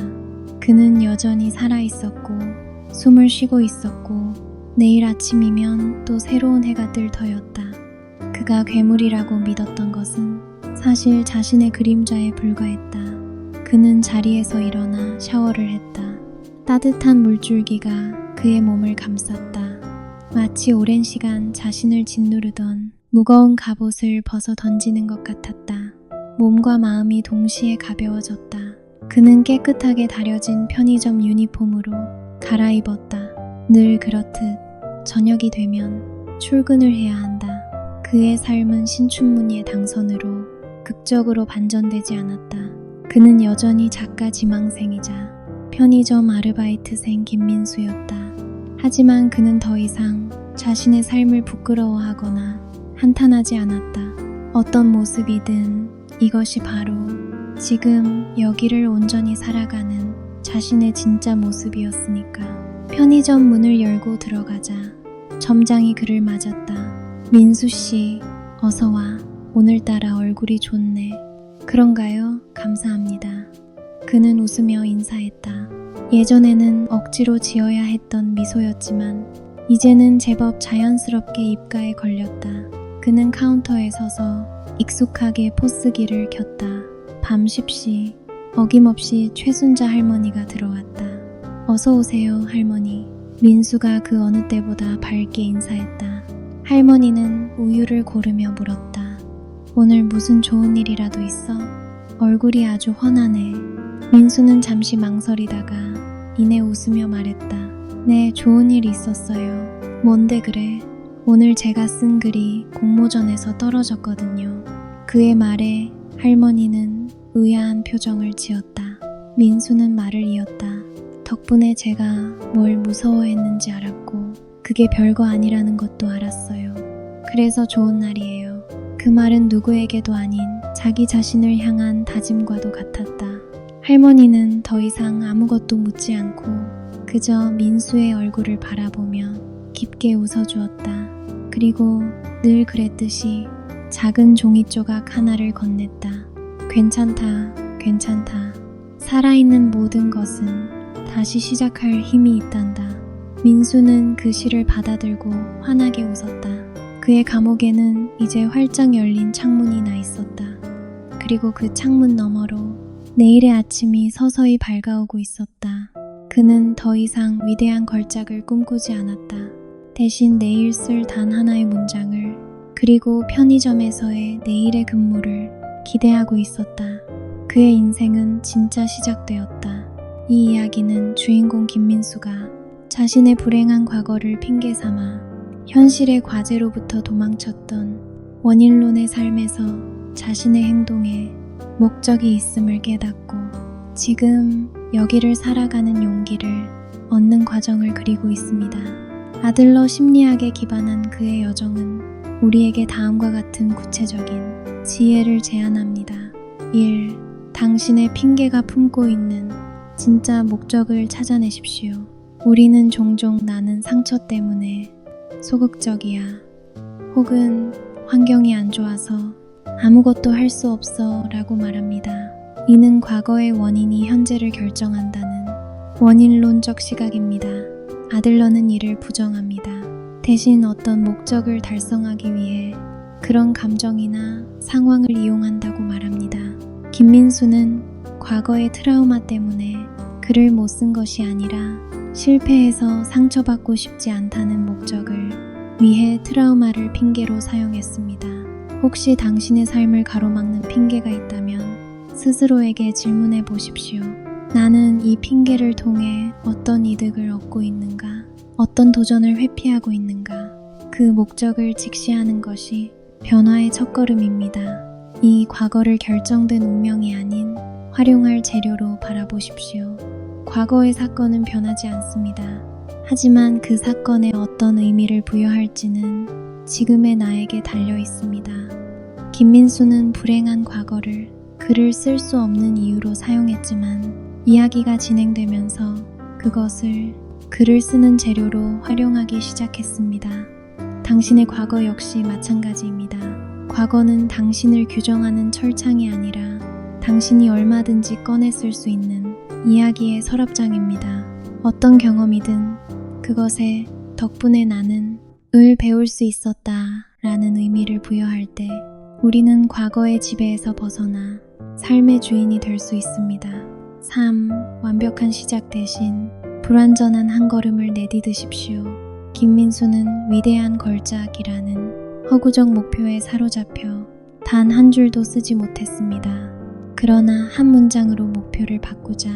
그는 여전히 살아있었고 숨을 쉬고 있었고 내일 아침이면 또 새로운 해가 뜰 터였다. 그가 괴물이라고 믿었던 것은 사실 자신의 그림자에 불과했다. 그는 자리에서 일어나 샤워를 했다. 따뜻한 물줄기가 그의 몸을 감쌌다. 마치 오랜 시간 자신을 짓누르던 무거운 갑옷을 벗어 던지는 것 같았다. 몸과 마음이 동시에 가벼워졌다. 그는 깨끗하게 다려진 편의점 유니폼으로 갈아입었다. 늘 그렇듯 저녁이 되면 출근을 해야 한다. 그의 삶은 신춘문예의 당선으로 극적으로 반전되지 않았다. 그는 여전히 작가 지망생이자 편의점 아르바이트생 김민수였다. 하지만 그는 더 이상 자신의 삶을 부끄러워하거나 한탄하지 않았다. 어떤 모습이든 이것이 바로 지금 여기를 온전히 살아가는 자신의 진짜 모습이었으니까. 편의점 문을 열고 들어가자 점장이 그를 맞았다. 민수씨, 어서와. 오늘따라 얼굴이 좋네. 그런가요? 감사합니다. 그는 웃으며 인사했다. 예전에는 억지로 지어야 했던 미소였지만 이제는 제법 자연스럽게 입가에 걸렸다. 그는 카운터에 서서 익숙하게 포스기를 켰다. 밤 10시 어김없이 최순자 할머니가 들어왔다. 어서 오세요, 할머니. 민수가 그 어느 때보다 밝게 인사했다. 할머니는 우유를 고르며 물었다. 오늘 무슨 좋은 일이라도 있어? 얼굴이 아주 훤하네. 민수는 잠시 망설이다가 이내 웃으며 말했다. 네, 좋은 일 있었어요. 뭔데 그래? 오늘 제가 쓴 글이 공모전에서 떨어졌거든요. 그의 말에 할머니는 의아한 표정을 지었다. 민수는 말을 이었다. 덕분에 제가 뭘 무서워했는지 알았고 그게 별거 아니라는 것도 알았어요. 그래서 좋은 날이에요. 그 말은 누구에게도 아닌 자기 자신을 향한 다짐과도 같았다. 할머니는 더 이상 아무것도 묻지 않고 그저 민수의 얼굴을 바라보며 깊게 웃어주었다. 그리고 늘 그랬듯이 작은 종이 조각 하나를 건넸다. 괜찮다, 괜찮다. 살아있는 모든 것은 다시 시작할 힘이 있단다. 민수는 그 시를 받아들고 환하게 웃었다. 그의 감옥에는 이제 활짝 열린 창문이 나 있었다. 그리고 그 창문 너머로 내일의 아침이 서서히 밝아오고 있었다. 그는 더 이상 위대한 걸작을 꿈꾸지 않았다. 대신 내일 쓸 단 하나의 문장을 그리고 편의점에서의 내일의 근무를 기대하고 있었다. 그의 인생은 진짜 시작되었다. 이 이야기는 주인공 김민수가 자신의 불행한 과거를 핑계 삼아 현실의 과제로부터 도망쳤던 원인론의 삶에서 자신의 행동에 목적이 있음을 깨닫고 지금 여기를 살아가는 용기를 얻는 과정을 그리고 있습니다. 아들러 심리학에 기반한 그의 여정은 우리에게 다음과 같은 구체적인 지혜를 제안합니다. 1. 당신의 핑계가 품고 있는 진짜 목적을 찾아내십시오. 우리는 종종 나는 상처 때문에 소극적이야. 혹은 환경이 안 좋아서 아무것도 할 수 없어 라고 말합니다. 이는 과거의 원인이 현재를 결정한다는 원인론적 시각입니다. 아들러는 이를 부정합니다. 대신 어떤 목적을 달성하기 위해 그런 감정이나 상황을 이용한다고 말합니다. 김민수는 과거의 트라우마 때문에 글을 못 쓴 것이 아니라 실패해서 상처받고 싶지 않다는 목적을 위해 트라우마를 핑계로 사용했습니다. 혹시 당신의 삶을 가로막는 핑계가 있다면 스스로에게 질문해 보십시오. 나는 이 핑계를 통해 어떤 이득을 얻고 있는가? 어떤 도전을 회피하고 있는가? 그 목적을 직시하는 것이 변화의 첫걸음입니다. 이 과거를 결정된 운명이 아닌 활용할 재료로 바라보십시오. 과거의 사건은 변하지 않습니다. 하지만 그 사건에 어떤 의미를 부여할지는 지금의 나에게 달려 있습니다. 김민수는 불행한 과거를 글을 쓸 수 없는 이유로 사용했지만 이야기가 진행되면서 그것을 글을 쓰는 재료로 활용하기 시작했습니다. 당신의 과거 역시 마찬가지입니다. 과거는 당신을 규정하는 철창이 아니라 당신이 얼마든지 꺼내 쓸 수 있는 이야기의 서랍장입니다. 어떤 경험이든 그것에 덕분에 나는 을 배울 수 있었다 라는 의미를 부여할 때 우리는 과거의 지배에서 벗어나 삶의 주인이 될 수 있습니다. 3. 완벽한 시작 대신 불완전한 한 걸음을 내디드십시오. 김민수는 위대한 걸작이라는 허구적 목표에 사로잡혀 단 한 줄도 쓰지 못했습니다. 그러나 한 문장으로 목표를 바꾸자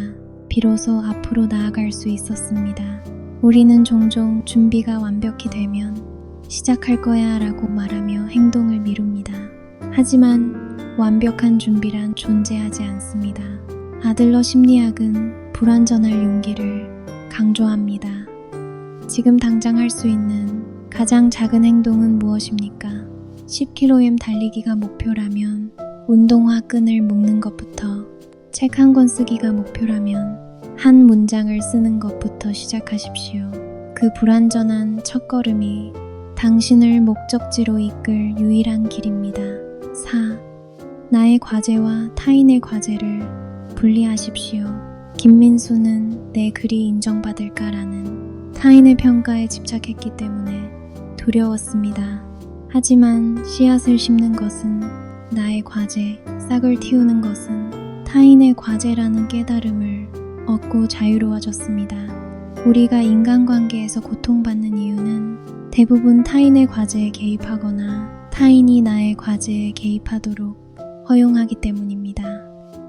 비로소 앞으로 나아갈 수 있었습니다. 우리는 종종 준비가 완벽히 되면 시작할 거야 라고 말하며 행동을 미룹니다. 하지만 완벽한 준비란 존재하지 않습니다. 아들러 심리학은 불완전할 용기를 강조합니다. 지금 당장 할 수 있는 가장 작은 행동은 무엇입니까? 10km 달리기가 목표라면 운동화 끈을 묶는 것부터, 책 한 권 쓰기가 목표라면 한 문장을 쓰는 것부터 시작하십시오. 그 불완전한 첫걸음이 당신을 목적지로 이끌 유일한 길입니다. 4. 나의 과제와 타인의 과제를 분리하십시오. 김민수는 내 글이 인정받을까라는 타인의 평가에 집착했기 때문에 두려웠습니다. 하지만 씨앗을 심는 것은 나의 과제, 싹을 틔우는 것은 타인의 과제라는 깨달음을 얻고 자유로워졌습니다. 우리가 인간관계에서 고통받는 이유는 대부분 타인의 과제에 개입하거나 타인이 나의 과제에 개입하도록 허용하기 때문입니다.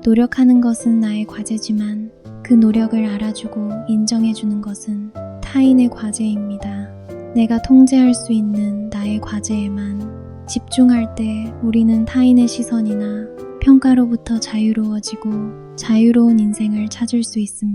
노력하는 것은 나의 과제지만 그 노력을 알아주고 인정해주는 것은 타인의 과제입니다. 내가 통제할 수 있는 나의 과제에만 집중할 때 우리는 타인의 시선이나 평가로부터 자유로워지고 자유로운 인생을 찾을 수 있습니다.